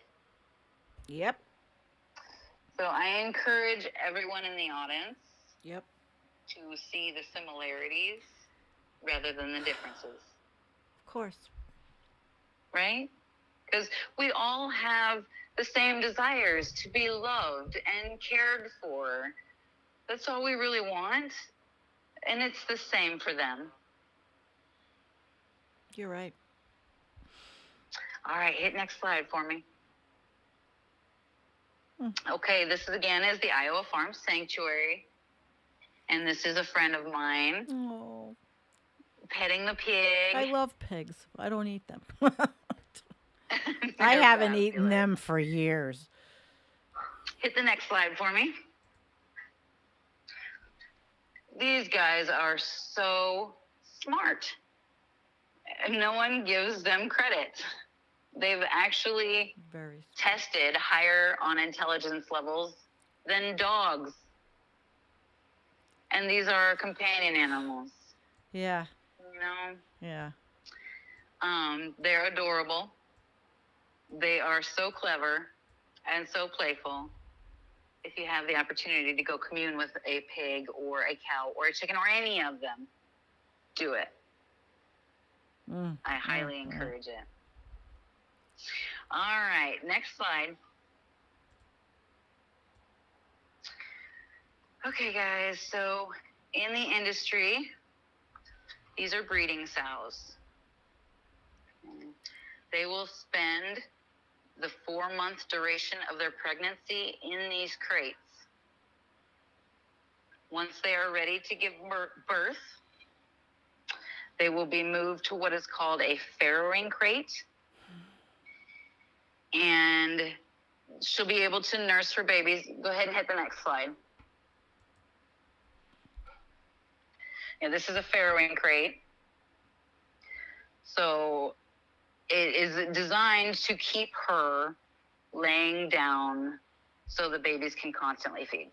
Yep. So I encourage everyone in the audience Yep. to see the similarities rather than the differences. Of course. Right? Because we all have the same desires to be loved and cared for. That's all we really want. And it's the same for them. You're right. All right, hit next slide for me. Okay, this is the Iowa Farm Sanctuary. And this is a friend of mine. Oh. Petting the pig. I love pigs. I don't eat them. I haven't eaten them for years. Hit the next slide for me. These guys are so smart. No one gives them credit. They've actually tested higher on intelligence levels than dogs. And these are companion animals. Yeah. You know? Yeah. They're adorable. They are so clever and so playful. If you have the opportunity to go commune with a pig or a cow or a chicken or any of them, do it. I highly encourage it. All right, next slide. Okay, guys, so in the industry, these are breeding sows. They will spend the 4-month duration of their pregnancy in these crates. Once they are ready to give birth, They will be moved to what is called a farrowing crate. And she'll be able to nurse her babies. Go ahead and hit the next slide. Yeah, this is a farrowing crate. So it is designed to keep her laying down so the babies can constantly feed.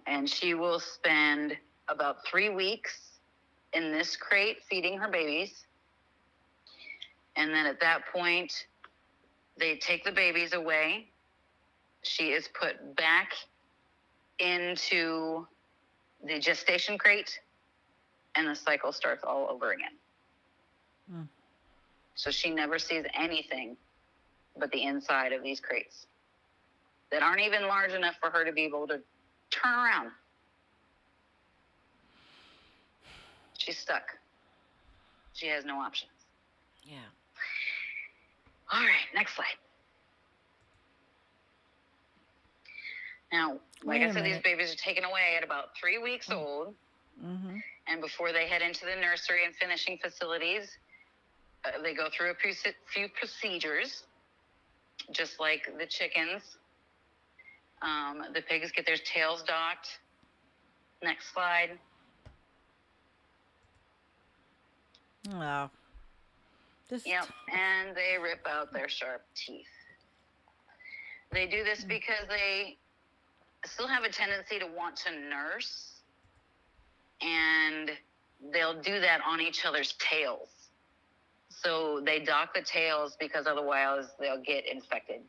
And she will spend about 3 weeks in this crate feeding her babies. And then at that point, they take the babies away. She is put back into the gestation crate, and the cycle starts all over again. Mm. So she never sees anything but the inside of these crates that aren't even large enough for her to be able to turn around. She's stuck. She has no options. Yeah. All right, next slide. Now, like I said, these babies are taken away at about 3 weeks old. Mm-hmm. And before they head into the nursery and finishing facilities, they go through a few procedures, just like the chickens. The pigs get their tails docked. Next slide. Oh. Yep, and they rip out their sharp teeth. They do this because they still have a tendency to want to nurse, and they'll do that on each other's tails. So they dock the tails because otherwise they'll get infected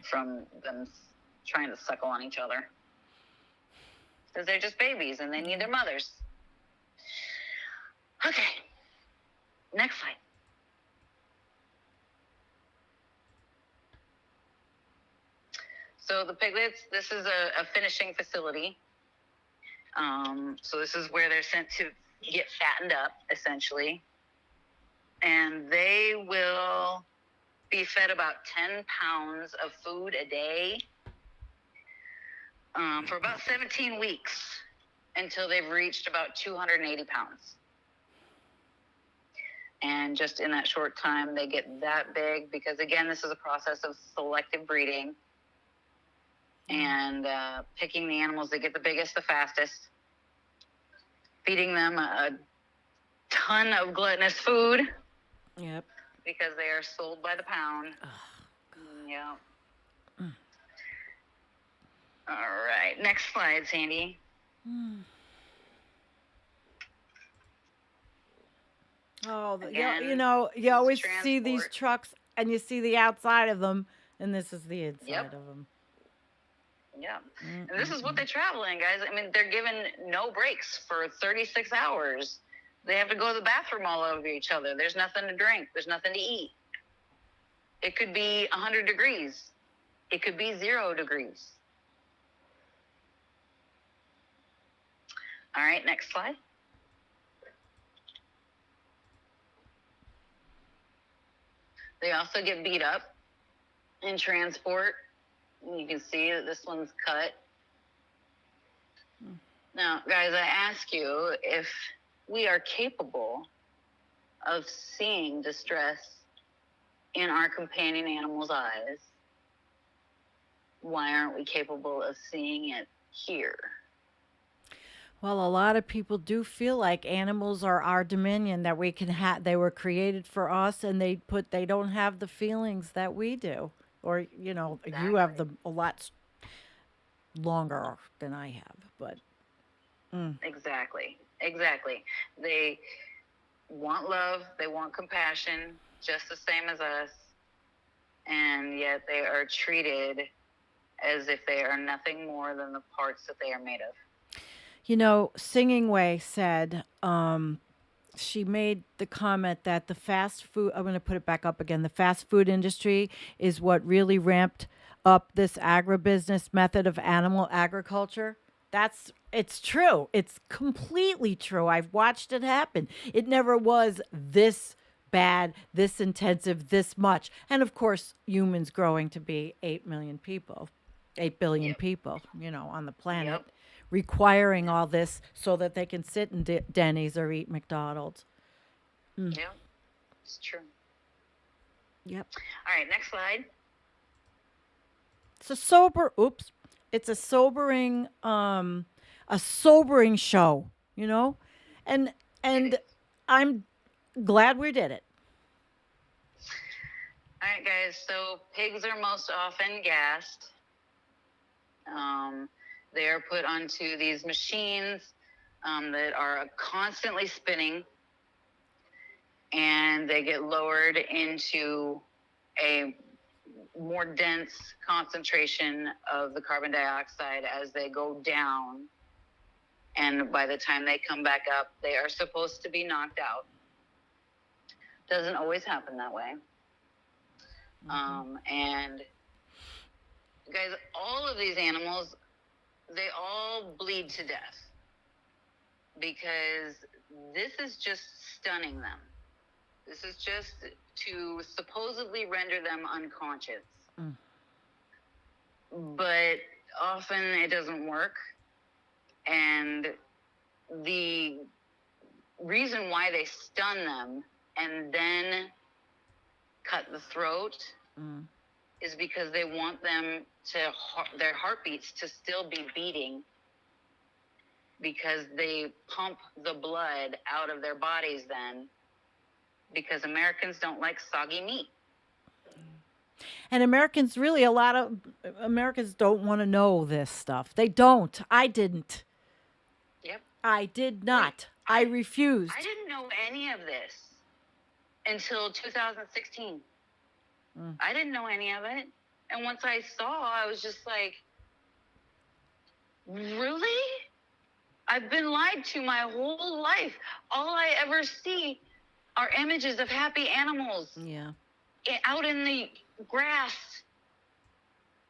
from them trying to suckle on each other. Because they're just babies and they need their mothers. Okay, next slide. So the piglets, this is a finishing facility. So this is where they're sent to get fattened up, essentially. And they will be fed about 10 pounds of food a day for about 17 weeks until they've reached about 280 pounds. And just in that short time, they get that big because, again, this is a process of selective breeding and picking the animals that get the biggest, the fastest, feeding them a ton of gluttonous food. Yep. Because they are sold by the pound. Yep. All right. Next slide, Sandy. Oh, Again, you always transport. see these trucks and you see the outside of them, and this is the inside of them. Yeah. And this is what they travel in, guys. I mean, they're given no breaks for 36 hours. They have to go to the bathroom all over each other. There's nothing to drink. There's nothing to eat. It could be 100 degrees. It could be 0 degrees. All right, next slide. They also get beat up in transport. You can see that this one's cut. Now, guys, I ask you if we are capable of seeing distress in our companion animal's eyes, why aren't we capable of seeing it here? Well, a lot of people do feel like animals are our dominion, that we can have. They were created for us, and they don't have the feelings that we do. Or you have them a lot longer than I have, but Exactly. They want love, they want compassion, just the same as us, and yet they are treated as if they are nothing more than the parts that they are made of. Singing Way said, she made the comment that the fast food, I'm going to put it back up again, the fast food industry is what really ramped up this agribusiness method of animal agriculture. It's true. It's completely true. I've watched it happen. It never was this bad, this intensive, this much. And of course, humans growing to be 8 billion people, on the planet. Yep. requiring all this so that they can sit in Denny's or eat McDonald's. Yeah, it's true. Yep. All right, next slide. It's a sober. Oops. It's a sobering show. You know, and and I'm glad we did it. All right, guys. So pigs are most often gassed. They are put onto these machines that are constantly spinning, and they get lowered into a more dense concentration of the carbon dioxide as they go down. And by the time they come back up, they are supposed to be knocked out. Doesn't always happen that way. And guys, all of these animals, they all bleed to death because this is just stunning them. This is just to supposedly render them unconscious. But often it doesn't work. And the reason why they stun them and then cut the throat is because they want them to, their heartbeats to still be beating, because they pump the blood out of their bodies then, because Americans don't like soggy meat. And Americans, really, a lot of Americans don't want to know this stuff. They don't. I didn't. Yep. I did not. I refused. I didn't know any of this until 2016. I didn't know any of it. And once I saw, I was just like, really? I've been lied to my whole life. All I ever see are images of happy animals. Yeah. Out in the grass.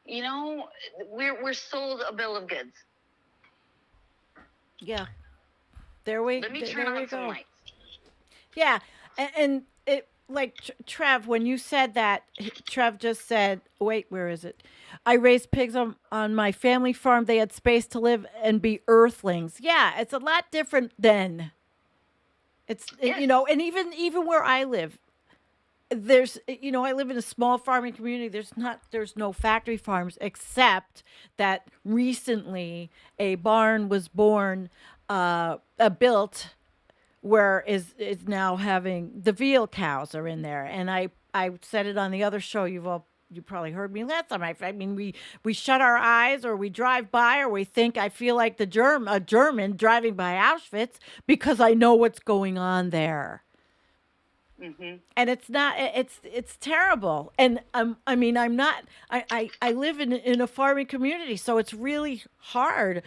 You know, we're sold a bill of goods. Yeah. Let me turn on some lights. Yeah. And it, like Trev, when you said that, Trev just said, wait, where is it? I raised pigs on my family farm. They had space to live and be earthlings. Yeah, it's a lot different than it's, Yes. you know, and even where I live, there's, you know, I live in a small farming community. There's no factory farms, except that recently a barn was built where is now having the veal cows are in there. And I said it on the other show. You probably heard me last time. I mean, we shut our eyes, or we drive by, or we think I feel like a German driving by Auschwitz, because I know what's going on there. And it's not, it's terrible. And I mean, I'm not, I live in a farming community, so it's really hard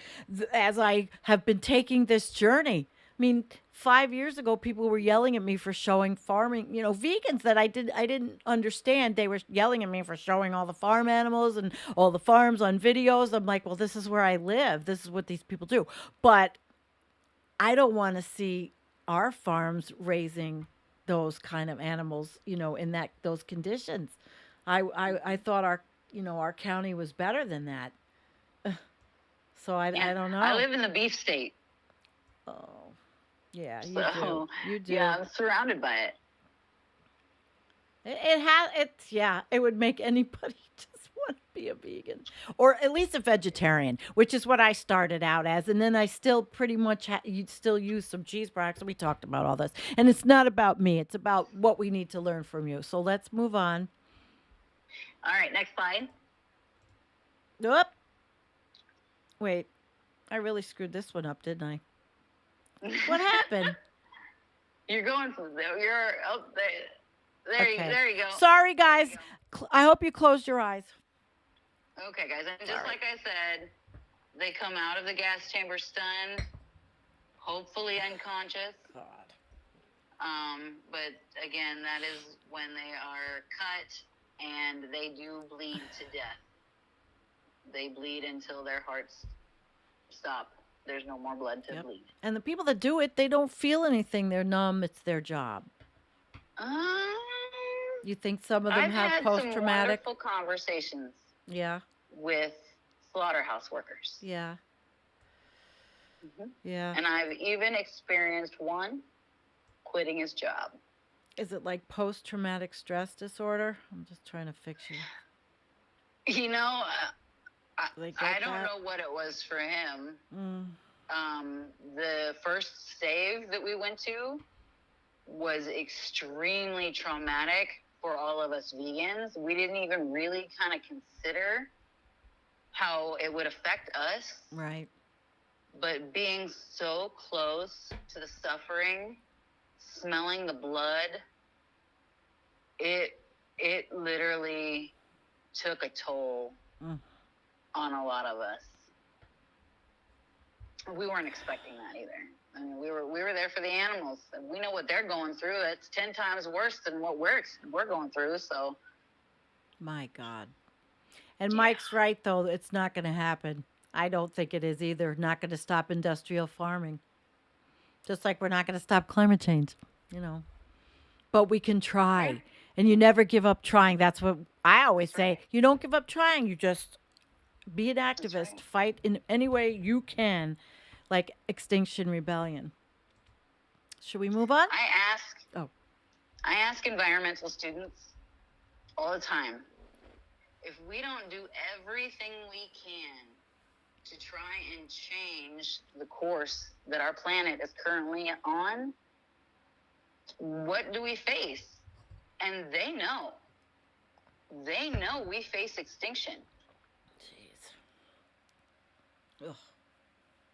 as I have been taking this journey. I mean, 5 years ago, people were yelling at me for showing farming, you know, vegans that I didn't understand. They were yelling at me for showing all the farm animals and all the farms on videos. I'm like, well, this is where I live. This is what these people do. But I don't want to see our farms raising those kind of animals, you know, in those conditions. I thought our county was better than that. So I don't know. I live in the beef state. Oh, yeah, you So, do. You do. yeah, I'm surrounded by it. It would make anybody just want to be a vegan, or at least a vegetarian, which is what I started out as. And then I still pretty much you'd still use some cheese products. We talked about all this, and it's not about me. It's about what we need to learn from you. So let's move on. All right, next slide. Nope. Wait, I really screwed this one up, didn't I? What happened? You're going from there. You're up there. There you go. Sorry, guys. I hope you closed your eyes. Okay, guys. And just like I said, they come out of the gas chamber stunned, hopefully unconscious. God. But again, that is when they are cut, and they do bleed to death. They bleed until their hearts stop. There's no more blood to bleed. And the people that do it, they don't feel anything. They're numb. It's their job. You think some of them have post-traumatic? I've had some wonderful conversations. Yeah. With slaughterhouse workers. Yeah. Yeah. And I've even experienced one quitting his job. Is it like post-traumatic stress disorder? I'm just trying to fix you. You know, Do they get I don't that? know what it was for him. Mm. The first save that we went to was extremely traumatic for all of us vegans. We didn't even really kind of consider how it would affect us. Right. But being so close to the suffering, smelling the blood, it literally took a toll on a lot of us. We weren't expecting that either. I mean, we were there for the animals, and we know what they're going through. It's 10 times worse than what we're going through. So, My God. And Mike's right, though. It's not going to happen. I don't think it is either. Not going to stop industrial farming. Just like we're not going to stop climate change, you know. But we can try. And you never give up trying. That's what I always say. right. You don't give up trying. You just be an activist. right. Fight in any way you can, like Extinction Rebellion. Should we move on? I ask environmental students all the time, if we don't do everything we can to try and change the course that our planet is currently on, what do we face? And they know. They know we face extinction. Jeez. Ugh.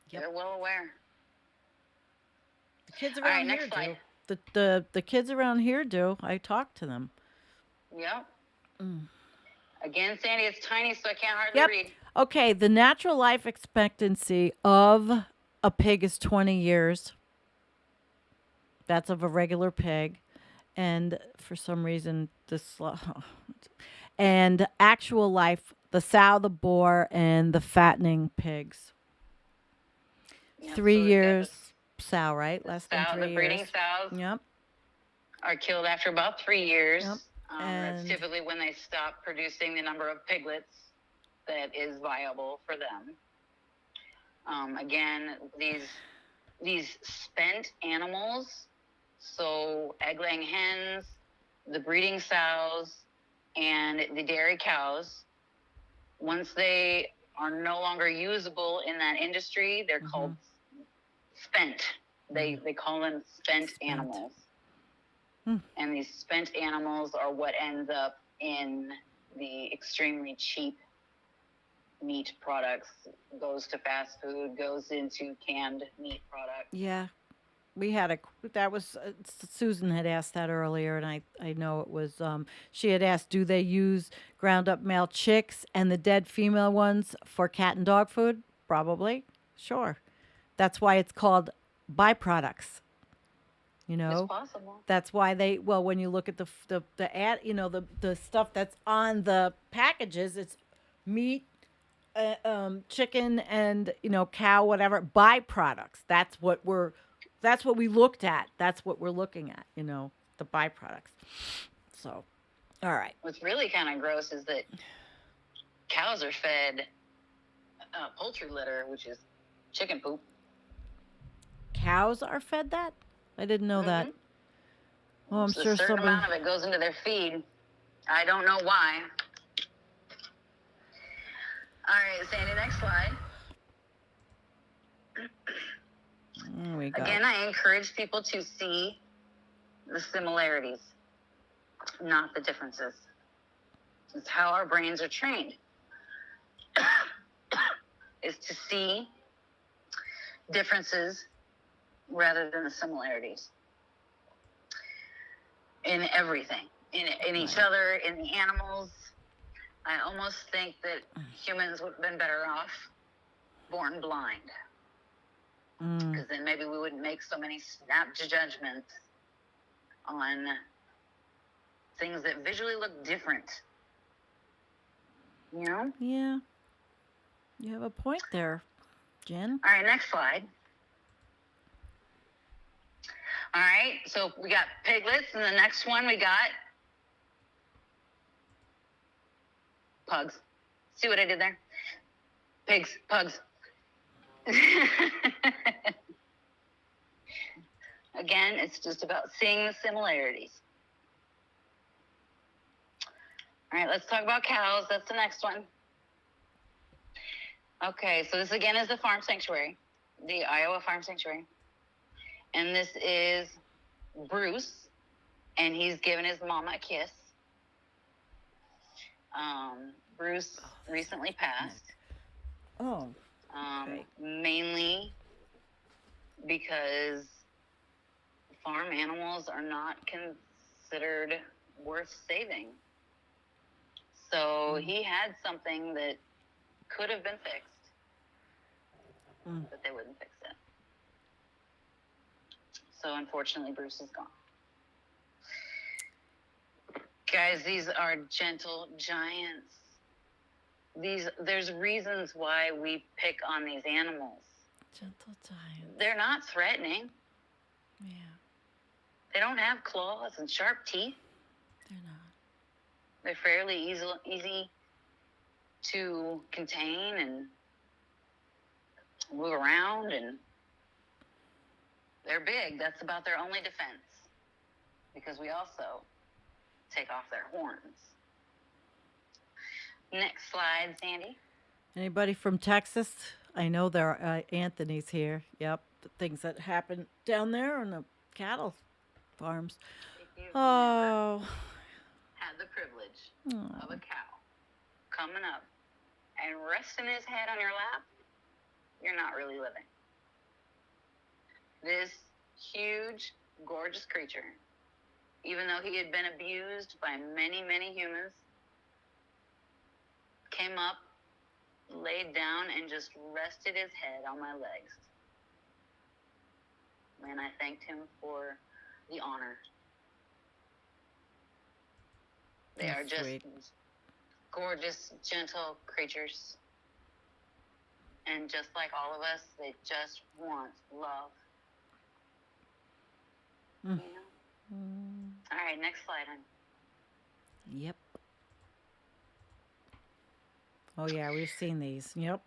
Yep. They're well aware. The kids All around right, next here slide. do. The kids around here do. I talk to them. Yep. Again, Sandy, it's tiny, so I can't hardly Yep. read. Okay, the natural life expectancy of a pig is 20 years. That's of a regular pig. And for some reason, and actual life, the sow, the boar, and the fattening pigs. Yep, 3 so we've got years sow, right? Less than 3 the years. breeding sows Yep. are killed after about 3 years. Yep. That's And- typically when they stop producing the number of piglets that is viable for them. Again, these spent animals, so egg-laying hens, the breeding sows, and the dairy cows, once they are no longer usable in that industry, they're called spent. They call them spent animals. And these spent animals are what ends up in the extremely cheap meat products, goes to fast food, goes into canned meat products. Yeah. We had Susan had asked that earlier, and I know it was, she had asked, do they use ground up male chicks and the dead female ones for cat and dog food? Probably. Sure. That's why it's called byproducts. You know, It's possible. that's why when you look at the ad, the stuff that's on the packages, it's meat, chicken, and cow, whatever, byproducts. That's what we looked at. That's what we're looking at. The byproducts. So, all right. What's really kind of gross is that cows are fed poultry litter, which is chicken poop. Cows are fed that? I didn't know that. Oh, I'm sure A certain amount of it goes into their feed. I don't know why. All right, Sandy, next slide. There we go. Again, I encourage people to see the similarities, not the differences. It's how our brains are trained, is to see differences rather than the similarities in everything, in each other, in the animals. I almost think that humans would have been better off born blind, because then maybe we wouldn't make so many snap judgments on things that visually look different. You know? Yeah. You have a point there, Jen. All right, next slide. All right, so we got piglets, and the next one we got pugs. See what I did there? Pigs, pugs. Again, it's just about seeing the similarities. All right, let's talk about cows. That's the next one. Okay, so this again is the farm sanctuary, the Iowa Farm Sanctuary. And this is Bruce, and he's giving his mama a kiss. Bruce recently passed. Oh, okay. Mainly because farm animals are not considered worth saving. So he had something that could have been fixed, but they wouldn't fix it. So unfortunately, Bruce is gone. Guys, these are gentle giants. There's reasons why we pick on these animals. Gentle giants. They're not threatening. Yeah. They don't have claws and sharp teeth. They're not. They're fairly easy to contain and move around, and they're big. That's about their only defense, because we also take off their horns. Next slide, Sandy. Anybody from Texas? I know there are Anthony's here. Yep, the things that happen down there on the cattle farms. If you've Oh, had the privilege of a cow coming up and resting his head on your lap, you're not really living. This huge, gorgeous creature, even though he had been abused by many, many humans, came up, laid down, and just rested his head on my legs. And I thanked him for the honor. They That's are just sweet. gorgeous, gentle creatures. And just like all of us, they just want love. You know? All right, next slide, hon. Yep. Oh yeah, we've seen these. Yep.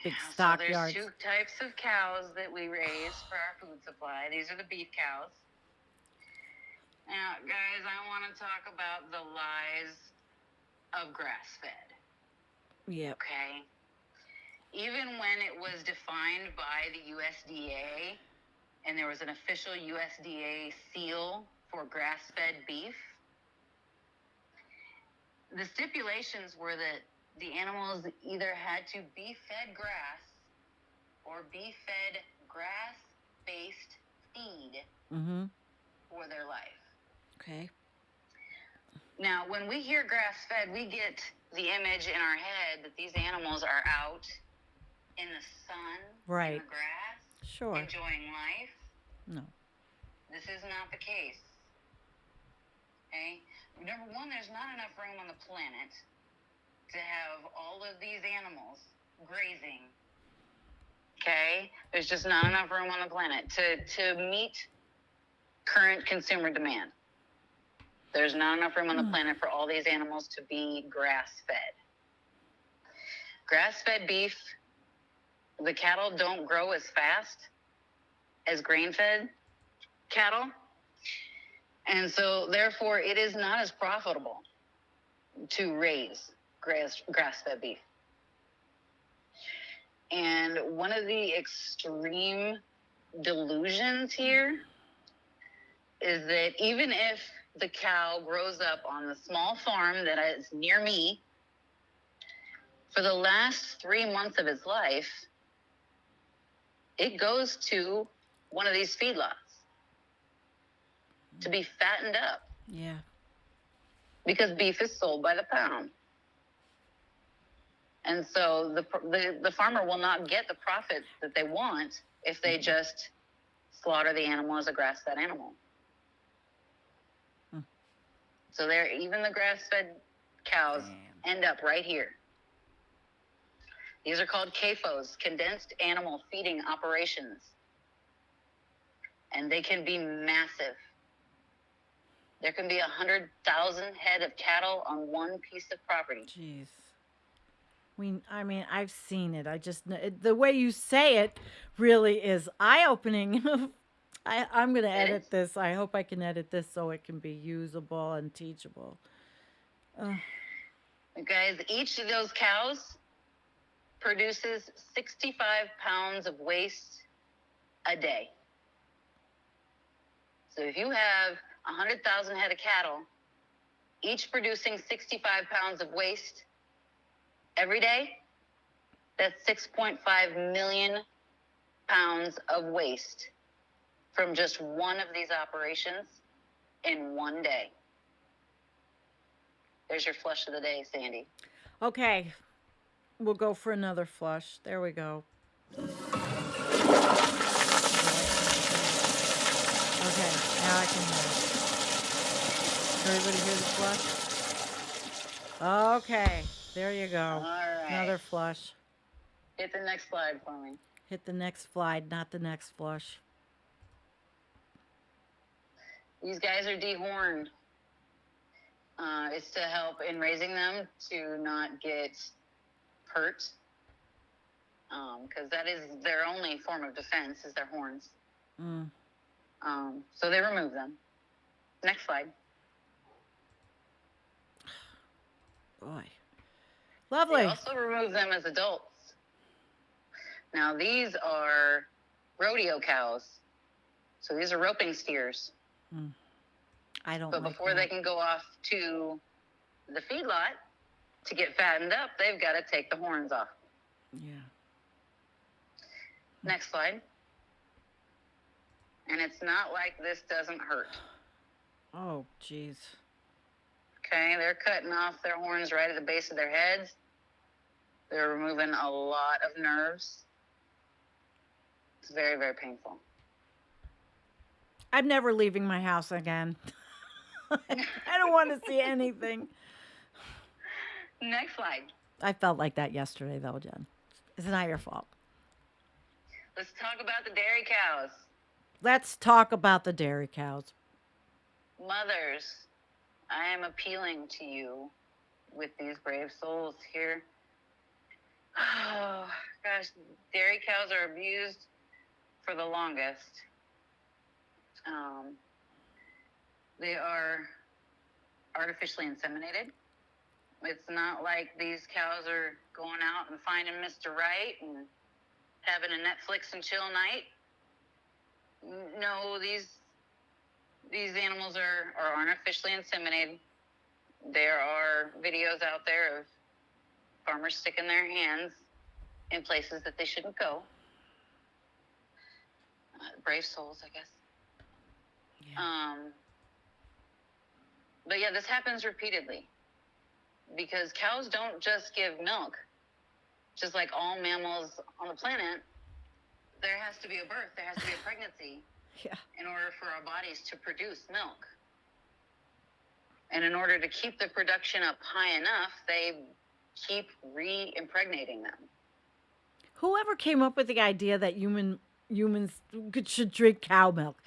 Big Yeah, stockyards. So there's two types of cows that we raise for our food supply. These are the beef cows. Now, guys, I want to talk about the lies of grass-fed. Yep. Okay? Even when it was defined by the USDA, and there was an official USDA seal for grass-fed beef, the stipulations were that the animals either had to be fed grass or be fed grass-based feed for their life. Okay. Now, when we hear grass-fed, we get the image in our head that these animals are out in the sun, Right. in the grass, Sure. enjoying life. No. This is not the case. Okay? Number one, there's not enough room on the planet to have all of these animals grazing. Okay? There's just not enough room on the planet to meet current consumer demand. There's not enough room on the planet for all these animals to be grass-fed. Grass-fed beef, the cattle don't grow as fast as grain-fed cattle. And so, therefore, it is not as profitable to raise grass-fed beef. And one of the extreme delusions here is that even if the cow grows up on the small farm that is near me, for the last 3 months of its life, it goes to one of these feedlots to be fattened up. Yeah. Because beef is sold by the pound. And so the farmer will not get the profit that they want if they just slaughter the animal as a grass-fed animal. So even the grass-fed cows end up right here. These are called CAFOs, Condensed Animal Feeding Operations. And they can be massive. There can be 100,000 head of cattle on one piece of property. Jeez. I mean, I've seen it. I just the way you say it really is eye-opening. I'm gonna It edit is. this. I hope I can edit this so it can be usable and teachable. Guys, each of those cows produces 65 pounds of waste a day. So if you have 100,000 head of cattle, each producing 65 pounds of waste every day, that's 6.5 million pounds of waste from just one of these operations in one day. There's your flush of the day, Sandy. Okay, we'll go for another flush. There we go. Okay, now I can hear it. Everybody hear the flush? Okay, there you go. All right. Another flush. Hit the next slide for me. Hit the next slide, not the next flush. These guys are dehorned. It's to help in raising them to not get hurt, because that is their only form of defense is their horns. Mm. So they remove them. Next slide. Boy. They Lovely. also remove them as adults. Now these are rodeo cows. So these are roping steers. I don't But like before that. they can go off to the feedlot to get fattened up, they've got to take the horns off. Yeah. Next slide. And it's not like this doesn't hurt. Oh, jeez. Okay, they're cutting off their horns right at the base of their heads. They're removing a lot of nerves. It's very, very painful. I'm never leaving my house again. I don't want to see anything. Next slide. I felt like that yesterday, though, Jen. It's not your fault. Let's talk about the dairy cows. Let's talk about the dairy cows. Mothers, I am appealing to you with these brave souls here. Oh, gosh, dairy cows are abused for the longest. They are artificially inseminated. It's not like these cows are going out and finding Mr. Right and having a Netflix and chill night. No, these animals are artificially inseminated. There are videos out there of farmers sticking their hands in places that they shouldn't go. Brave souls, I guess. Yeah. But yeah, this happens repeatedly because cows don't just give milk. Just like all mammals on the planet, there has to be a birth, there has to be a pregnancy Yeah. in order for our bodies to produce milk. And in order to keep the production up high enough, they keep re-impregnating them. Whoever came up with the idea that humans should drink cow milk?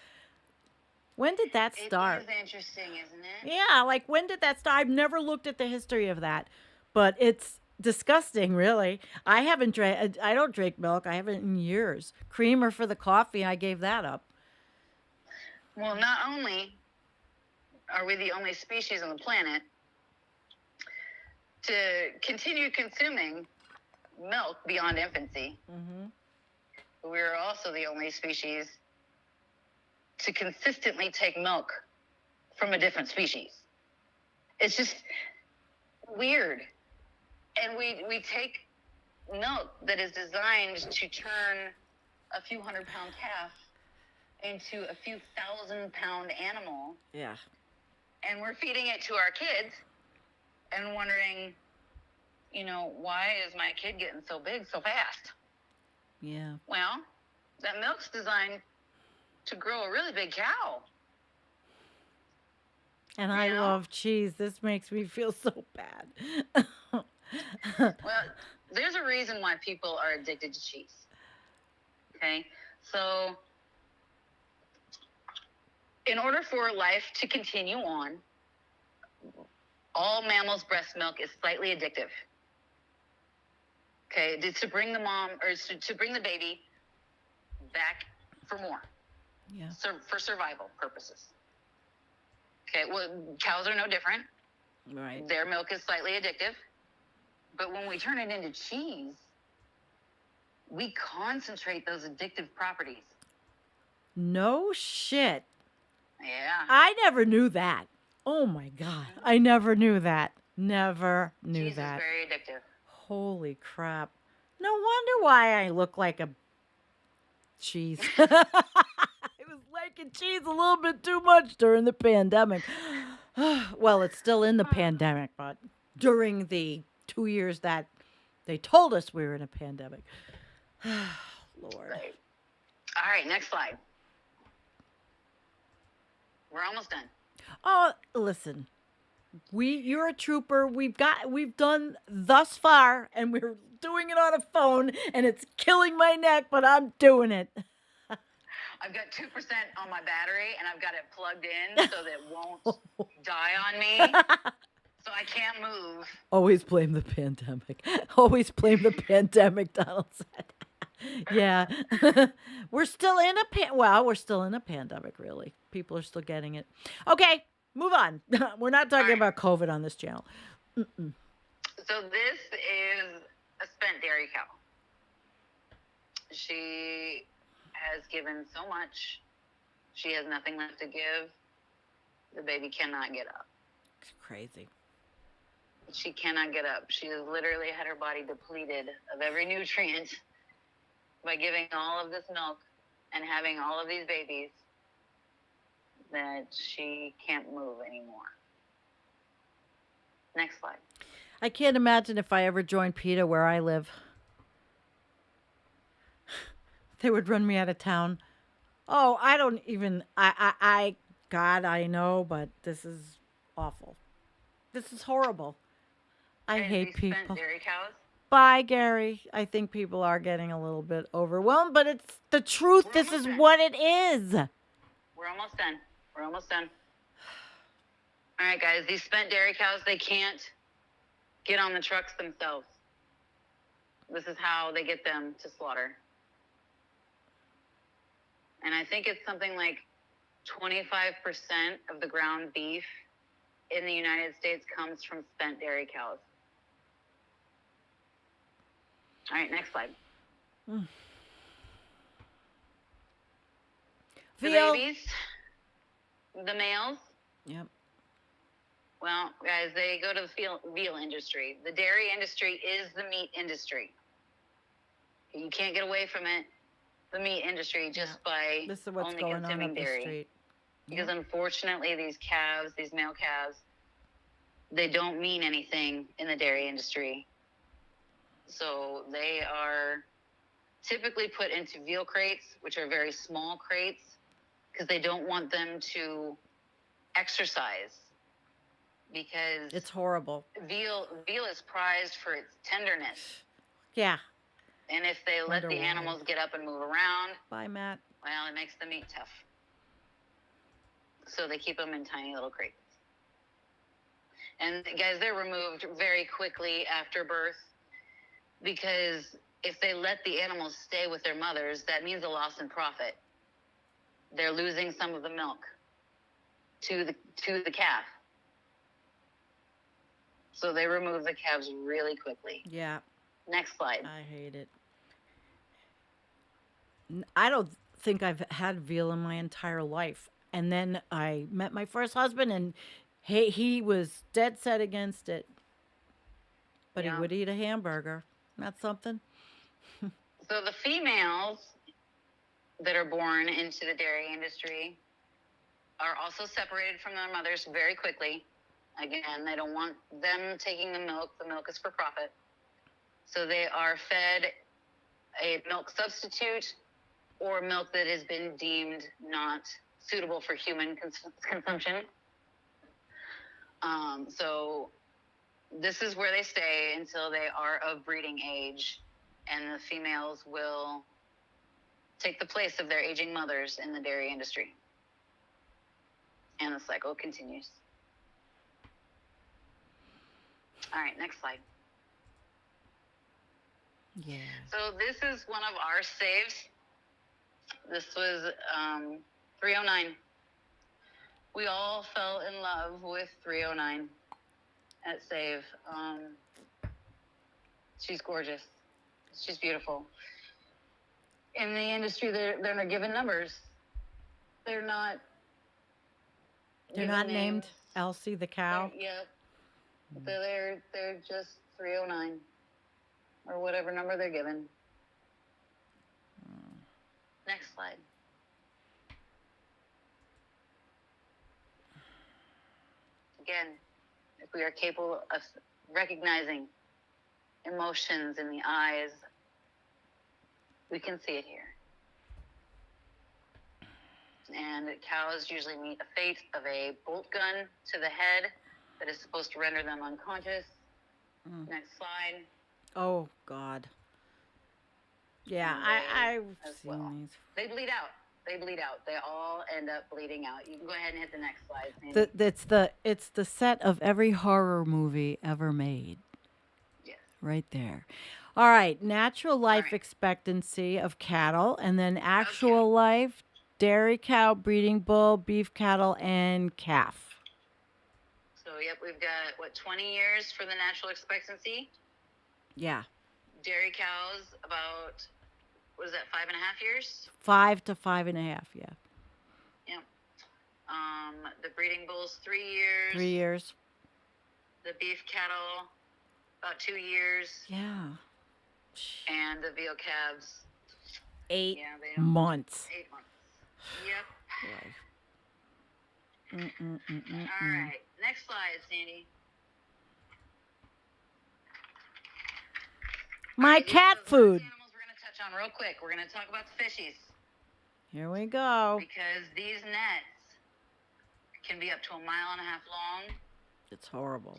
When did that start? It is interesting, isn't it? Yeah, like when did that start? I've never looked at the history of that, but it's disgusting, really. I don't drink milk. I haven't in years. Creamer for the coffee, I gave that up. Well, not only are we the only species on the planet to continue consuming milk beyond infancy, but we're also the only species to consistently take milk from a different species. It's just weird. And we take milk that is designed to turn a few 100-pound calf into a few 1,000-pound animal. Yeah. And we're feeding it to our kids and wondering, why is my kid getting so big so fast? Yeah. Well, that milk's designed to grow a really big cow. And I Yeah. love cheese. This makes me feel so bad. Well, there's a reason why people are addicted to cheese. Okay? So, in order for life to continue on, all mammals' breast milk is slightly addictive. Okay, it's to bring the mom or to bring the baby back for more, Yeah. for survival purposes. Okay, well, cows are no different. Right. Their milk is slightly addictive, but when we turn it into cheese, we concentrate those addictive properties. No shit. Yeah. I never knew that. Oh my God. I never knew that. Never knew Cheese is that. very addictive. Holy crap. No wonder why I look like a cheese. I was liking cheese a little bit too much during the pandemic. Well, it's still in the pandemic, but during the 2 years that they told us we were in a pandemic. Lord. Right. All right, next slide. We're almost done. Oh, listen. You're a trooper. We've done thus far, and we're doing it on a phone, and it's killing my neck, but I'm doing it. I've got 2% on my battery, and I've got it plugged in so that it won't die on me. So I can't move. Always blame the pandemic. Always blame the pandemic, Donald said. Yeah. We're still in we're still in a pandemic, really. People are still getting it. Okay, move on. We're not talking about COVID on this channel. Mm-mm. So this is a spent dairy cow. She has given so much. She has nothing left to give. The baby cannot get up. It's crazy. She cannot get up. She has literally had her body depleted of every nutrient by giving all of this milk and having all of these babies that she can't move anymore. Next slide. I can't imagine if I ever joined PETA where I live. They would run me out of town. Oh, I don't even, God, I know, but this is awful. This is horrible. I hate people. Spent dairy cows. Bye, Gary. I think people are getting a little bit overwhelmed, but it's the truth. We're This almost is done. what it is. We're almost done. We're almost done. All right, guys. These spent dairy cows, they can't get on the trucks themselves. This is how they get them to slaughter. And I think it's something like 25% of the ground beef in the United States comes from spent dairy cows. All right, next slide. The Veal. babies, the males, Yep. well, guys, they go to the veal industry. The dairy industry is the meat industry. You can't get away from it, the meat industry, just by This is what's only going on consuming up the dairy. street. Because unfortunately, these calves, these male calves, they don't mean anything in the dairy industry. So they are typically put into veal crates, which are very small crates, because they don't want them to exercise. Because It's horrible. veal is prized for its tenderness. Yeah. And if they let Wonder the why. animals get up and move around, Bye, Matt. well, it makes the meat tough. So they keep them in tiny little crates. And guys, they're removed very quickly after birth, because if they let the animals stay with their mothers, that means a loss in profit. They're losing some of the milk to the calf. So they remove the calves really quickly. Yeah. Next slide. I hate it. I don't think I've had veal in my entire life. And then I met my first husband, and he was dead set against it. But Yeah. he would eat a hamburger. That's something. So the females that are born into the dairy industry are also separated from their mothers very quickly. Again, they don't want them taking the milk. The milk is for profit. So they are fed a milk substitute or milk that has been deemed not suitable for human consumption. So this is where they stay until they are of breeding age, and the females will take the place of their aging mothers in the dairy industry. And the cycle continues. All right, next slide. Yeah. So this is one of our saves. This was 309. We all fell in love with 309 at Save. She's gorgeous. She's beautiful. In the industry, they're not given numbers. They're not. They're given not names. named Elsie the cow. Yep. They're just 309 or whatever number they're given. Next slide. Again, if we are capable of recognizing emotions in the eyes, we can see it here. And cows usually meet a fate of a bolt gun to the head that is supposed to render them unconscious. Next slide. Oh God. Yeah, And I've as seen well. these. They bleed out. They all end up bleeding out. You can go ahead and hit the next slide, Sandy. It's the set of every horror movie ever made. Yes. Right there. All right, natural life right. expectancy of cattle, and then actual life, dairy cow, breeding bull, beef cattle, and calf. So, yep, we've got, 20 years for the natural expectancy? Yeah. Dairy cows, about, what is that, 5.5 years? 5 to 5.5, yeah. Yep. The breeding bulls, 3 years. 3 years. The beef cattle, about 2 years. Yeah. And the veal calves. 8 Yeah, months. 8 months. Yep. Boy. All right. Next slide, Sandy. My cat These are the food. last animals we're going to touch on real quick. We're going to talk about the fishies. Here we go. Because these nets can be up to 1.5 miles long. It's horrible.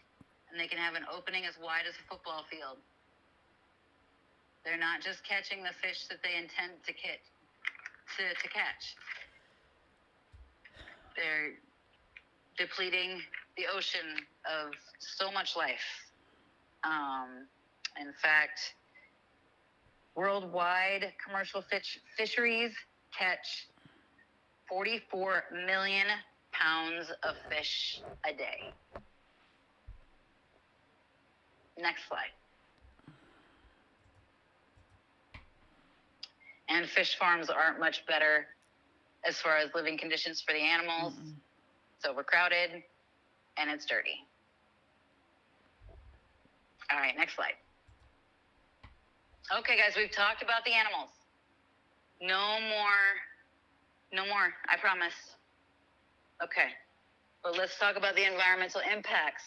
And they can have an opening as wide as a football field. They're not just catching the fish that they intend to catch. They're depleting the ocean of so much life. In fact, worldwide commercial fisheries catch 44 million pounds of fish a day. Next slide. And fish farms aren't much better as far as living conditions for the animals. It's overcrowded and it's dirty. All right, next slide. Okay, guys, we've talked about the animals. No more, I promise. Okay, but let's talk about the environmental impacts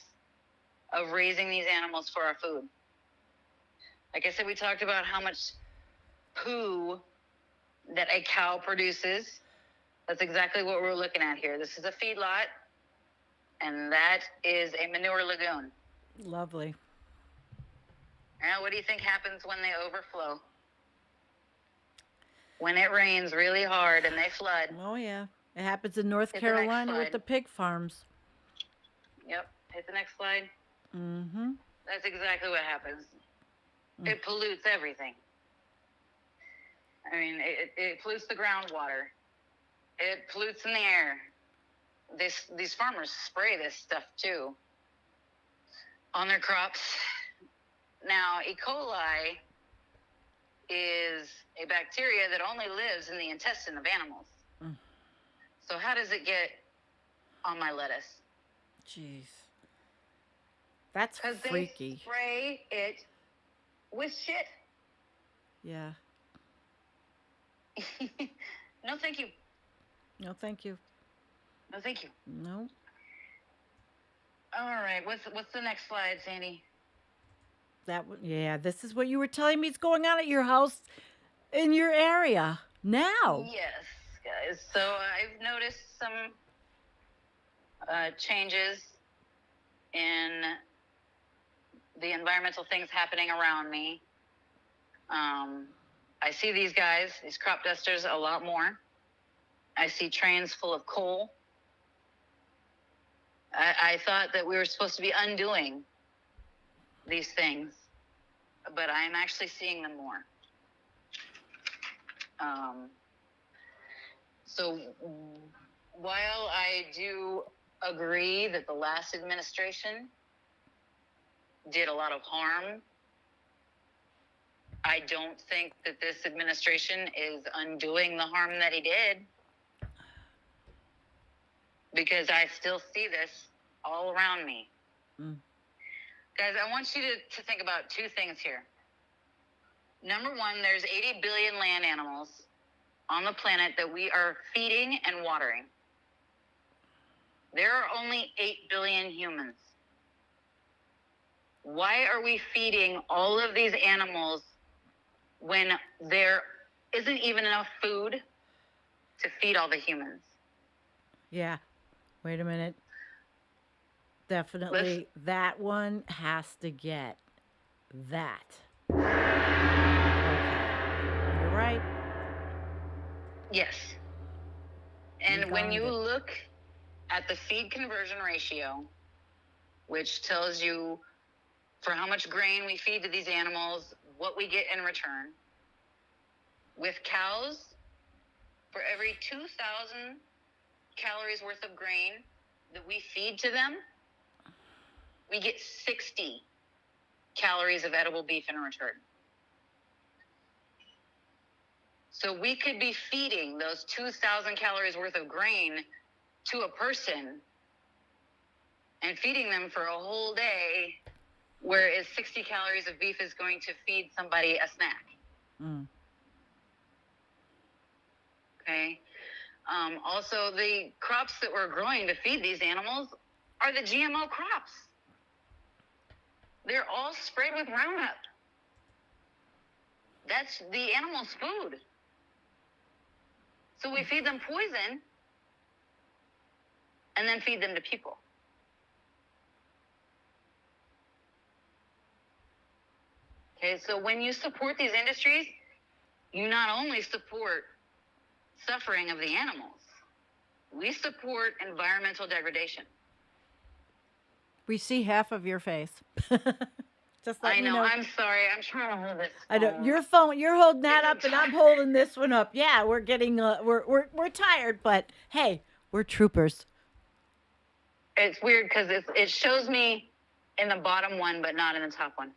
of raising these animals for our food. Like I said, we talked about how much poo that a cow produces. That's exactly what we're looking at here. This is a feedlot, and that is a manure lagoon. Lovely. Now, what do you think happens when they overflow? When it rains really hard and they flood. Oh, yeah. It happens in North Hit the next Carolina with slide. the pig farms. Yep. Hit the next slide. Mm-hmm. That's exactly what happens. It pollutes everything. I mean, it pollutes the groundwater. It pollutes in the air. These farmers spray this stuff too on their crops. Now, E. coli is a bacteria that only lives in the intestine of animals. So how does it get on my lettuce? Jeez. That's freaky. They spray it with shit. Yeah. No, thank you. No, thank you. No, thank you. No. All right. What's the next slide, Sandy? Yeah, this is what you were telling me is going on at your house in your area now. Yes, guys. So I've noticed some changes in the environmental things happening around me. I see these guys, these crop dusters, a lot more. I see trains full of coal. I thought that we were supposed to be undoing these things. but I'm actually seeing them more. So while I do agree that the last administration did a lot of harm, I don't think that this administration is undoing the harm that he did, because I still see this all around me. Guys, I want you to think about two things here. Number one, there's 80 billion land animals on the planet that we are feeding and watering. There are only 8 billion humans. Why are we feeding all of these animals when there isn't even enough food to feed all the humans? Yeah. Wait a minute. Definitely that one has to get that. Okay. You're right. Yes. And when found you it. look at the feed conversion ratio, which tells you for how much grain we feed to these animals, what we get in return. With cows, for every 2,000 calories worth of grain that we feed to them, we get 60 calories of edible beef in return. So we could be feeding those 2,000 calories worth of grain to a person and feeding them for a whole day, whereas 60 calories of beef is going to feed somebody a snack. Okay. Also, the crops that we're growing to feed these animals are the GMO crops. They're all sprayed with Roundup. That's the animal's food. So we feed them poison and then feed them to people. Okay, so when you support these industries, you not only support suffering of the animals, we support environmental degradation. We see half of your face. Just let I me know. know. I'm sorry. I'm trying to hold this. I know your phone. You're holding that up, and I'm tired. holding this one up. Yeah, we're getting. We're tired, but hey, we're troopers. It's weird because it shows me in the bottom one, but not in the top one.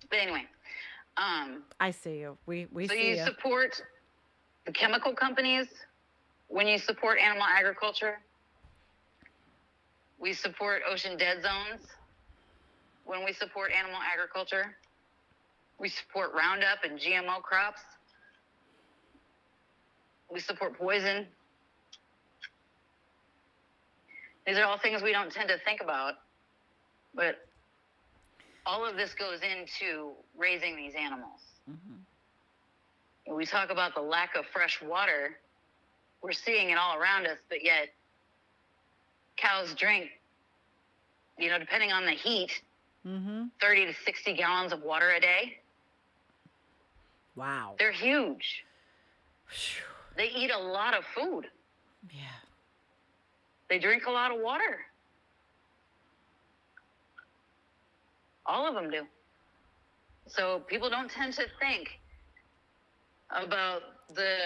But anyway, I see you. We so see you you. support the chemical companies when you support animal agriculture. We support ocean dead zones when we support animal agriculture. We support Roundup and GMO crops. We support poison. These are all things we don't tend to think about, but all of this goes into raising these animals. When we talk about the lack of fresh water, we're seeing it all around us, but yet cows drink, depending on the heat, 30 to 60 gallons of water a day. Wow. They're huge. They eat a lot of food. Yeah. They drink a lot of water. All of them do. So people don't tend to think about the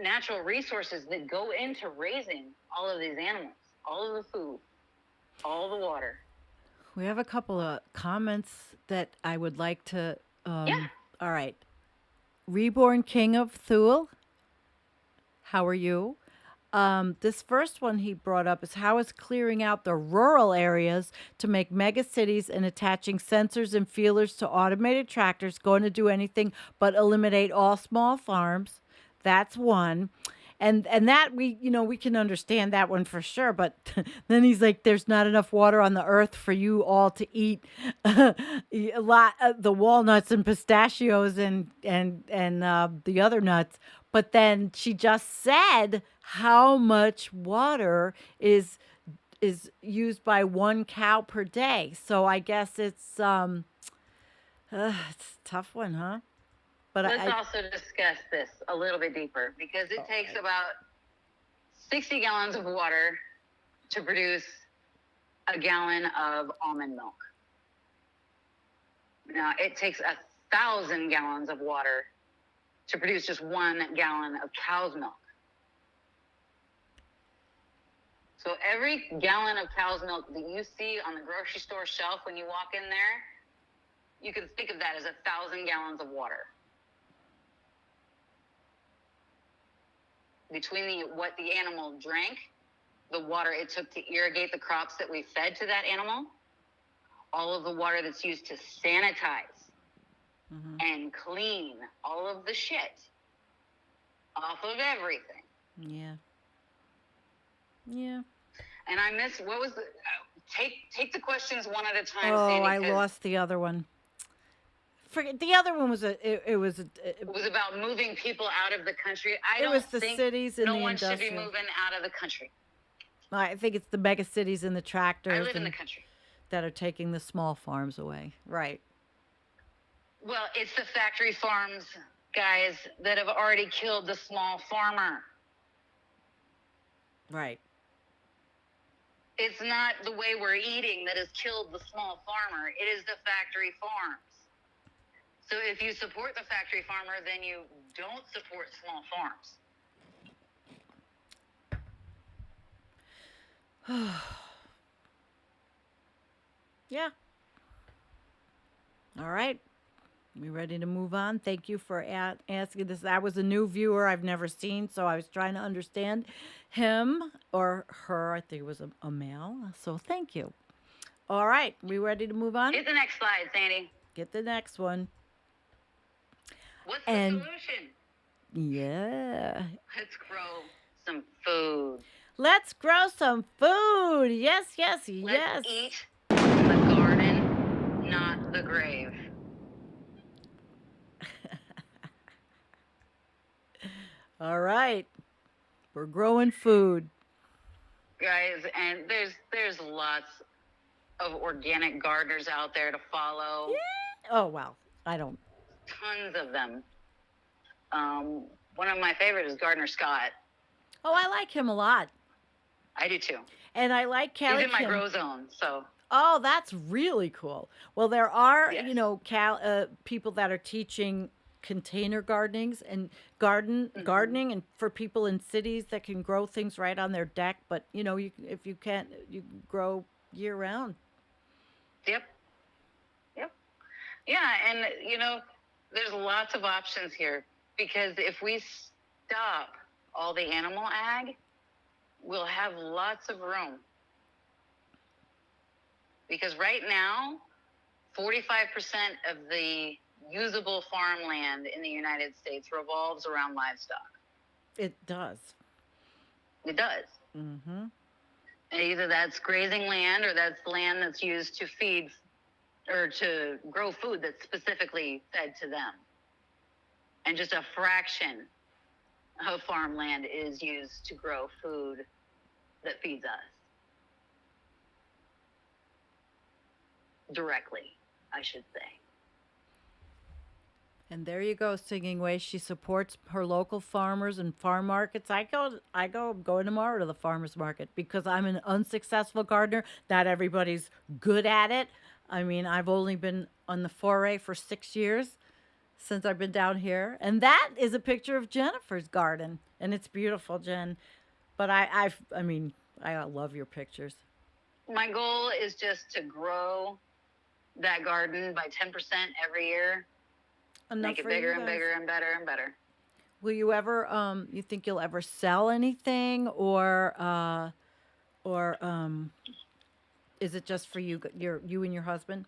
natural resources that go into raising all of these animals, all of the food, all the water. We have a couple of comments that I would like to. Yeah. All right. Reborn King of Thule. How are you? This first one he brought up is how is clearing out the rural areas to make mega cities and attaching sensors and feelers to automated tractors going to do anything but eliminate all small farms. That's one. And that we can understand that one for sure, but then he's like, there's not enough water on the earth for you all to eat a lot the walnuts and pistachios and the other nuts. But then she just said how much water is used by one cow per day. So I guess it's a tough one, huh? But let's also discuss this a little bit deeper, because it takes about 60 gallons of water to produce a gallon of almond milk. Now, it takes 1,000 gallons of water to produce just 1 gallon of cow's milk. So every gallon of cow's milk that you see on the grocery store shelf when you walk in there, you can think of that as 1,000 gallons of water. Between what the animal drank, the water it took to irrigate the crops that we fed to that animal, all of the water that's used to sanitize and clean all of the shit off of everything. Yeah. Yeah. And I miss, what was the, take the questions one at a time, Oh, Sandy, I 'cause lost the other one. Forget the other one was it was it was about moving people out of the country. I It don't was the think cities and no the one should be industrial. moving out of the country. I think it's the mega cities and the tractors I live in the and country. that are taking the small farms away. Right. Well, it's the factory farms, guys, that have already killed the small farmer. Right. It's not the way we're eating that has killed the small farmer. It is the factory farms. So if you support the factory farmer, then you don't support small farms. Yeah. All right. We ready to move on? Thank you for asking this. That was a new viewer I've never seen, so I was trying to understand him or her. I think it was a male. So thank you. All right. We ready to move on? Hit the next slide, Sandy. Get the next one. What's the And- solution? Yeah. Let's grow some food. Let's grow some food. Yes, yes, yes. Let's eat the garden, not the grave. All right. We're growing food. Guys, and there's lots of organic gardeners out there to follow. Yeah. Oh, well, I don't. Tons of them. One of my favorites is Gardner Scott. Oh, I like him a lot. I do too. And I like Callie He's in my Kim. grow zone, so Oh, that's really cool. Well, there are, Yes. people that are teaching container gardenings and gardening and for people in cities that can grow things right on their deck, but if you can't, you can grow year round. Yep. Yeah, and there's lots of options here because if we stop all the animal ag, we'll have lots of room. Because right now, 45% of the usable farmland in the United States revolves around livestock. It does. It does. Mm-hmm. And either that's grazing land or that's land that's used to feed or to grow food that's specifically fed to them. And just a fraction of farmland is used to grow food that feeds us. Directly, I should say. And there you go, Singing Way. She supports her local farmers and farm markets. I'm going tomorrow to the farmers market because I'm an unsuccessful gardener. Not everybody's good at it. I mean, I've only been on the foray for 6 years since I've been down here. And that is a picture of Jennifer's garden. And it's beautiful, Jen. But I love your pictures. My goal is just to grow that garden by 10% every year. Enough Make it for bigger you and guys. bigger and better and better. Will you ever, you think you'll ever sell anything or is it just for you and your husband?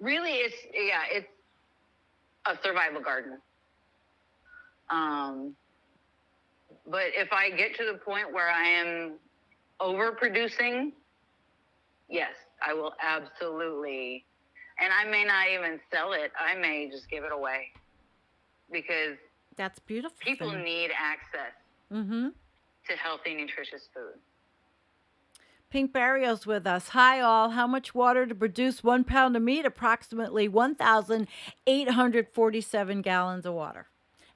Really, it's a survival garden. But if I get to the point where I am overproducing, yes, I will absolutely. And I may not even sell it. I may just give it away because That's beautiful. people need access Mm-hmm. to healthy, nutritious food. Pink Barrio's with us. Hi, all. How much water to produce 1 pound of meat? Approximately 1,847 gallons of water.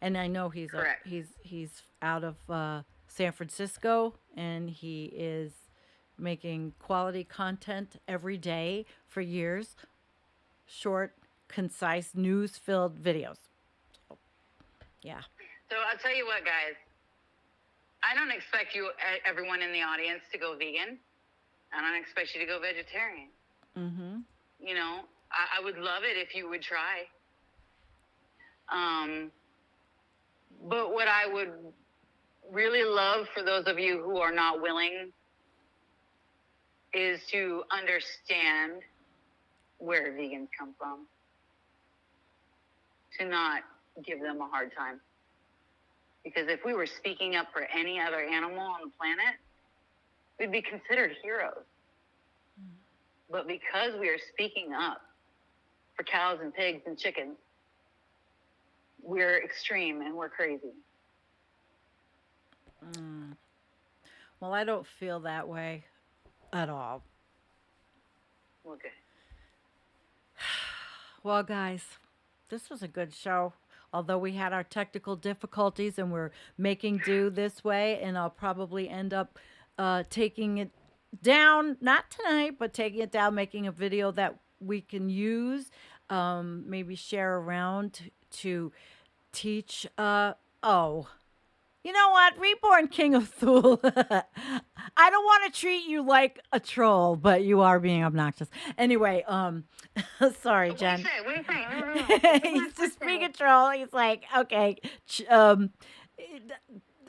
And I know he's Correct. he's out of San Francisco, and he is making quality content every day for years. Short, concise, news-filled videos. So, yeah. So I'll tell you what, guys. I don't expect everyone in the audience, to go vegan. I don't expect you to go vegetarian. Mm-hmm. You know, I would love it if you would try. But what I would really love for those of you who are not willing is to understand where vegans come from. To not give them a hard time. Because if we were speaking up for any other animal on the planet, we'd be considered heroes. But because we are speaking up for cows and pigs and chickens, we're extreme and we're crazy. Well, I don't feel that way at all. Okay. Well, guys, this was a good show. Although we had our technical difficulties and we're making do this way, and I'll probably end up taking it down, not tonight, but taking it down, making a video that we can use, maybe share around to teach. You know what? Reborn King of Thule. I don't want to treat you like a troll, but you are being obnoxious. Anyway, sorry, Jen. What do you say? He's just being a troll. He's like, okay,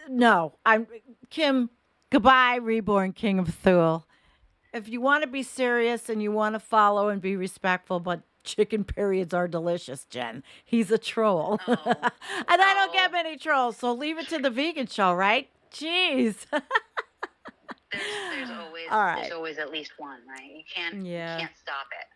no, I'm Kim. Goodbye, Reborn King of Thule. If you want to be serious and you want to follow and be respectful, but chicken periods are delicious, Jen. He's a troll. And I don't get many trolls, so leave it to the vegan show, right? Jeez. There's always at least one, right? You can't stop it.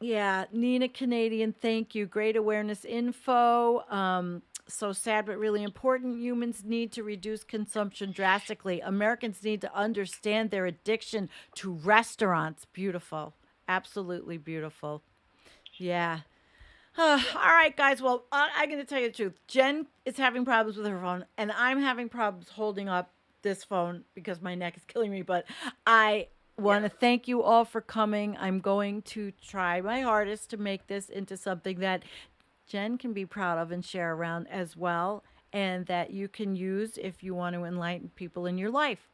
Yeah, Nina Canadian, thank you. Great awareness info. So sad, but really important. Humans need to reduce consumption drastically. Americans need to understand their addiction to restaurants. Beautiful. Absolutely beautiful. Yeah. All right, guys. Well, I'm going to tell you the truth. Jen is having problems with her phone, and I'm having problems holding up this phone because my neck is killing me. But I want to thank you all for coming. I'm going to try my hardest to make this into something that Jen can be proud of and share around as well, and that you can use if you want to enlighten people in your life.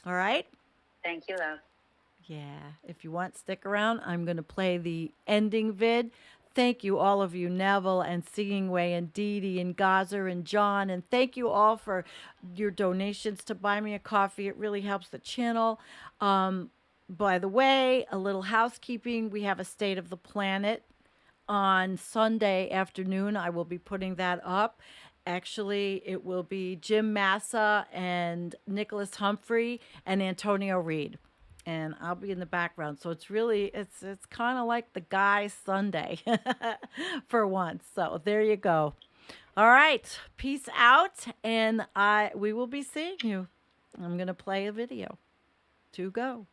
All right? Thank you, love. Yeah. If you want, stick around. I'm going to play the ending vid. Thank you, all of you, Neville and Seeing Way and Dee Dee and Gazer and John. And thank you all for your donations to Buy Me a Coffee. It really helps the channel. By the way, a little housekeeping. We have a State of the Planet on Sunday afternoon. I will be putting that up. Actually, it will be Jim Massa and Nicholas Humphrey and Antonio Reed. And I'll be in the background. So it's really, it's kind of like the Guy Sunday for once. So there you go. All right. Peace out. And we will be seeing you. I'm going to play a video to go.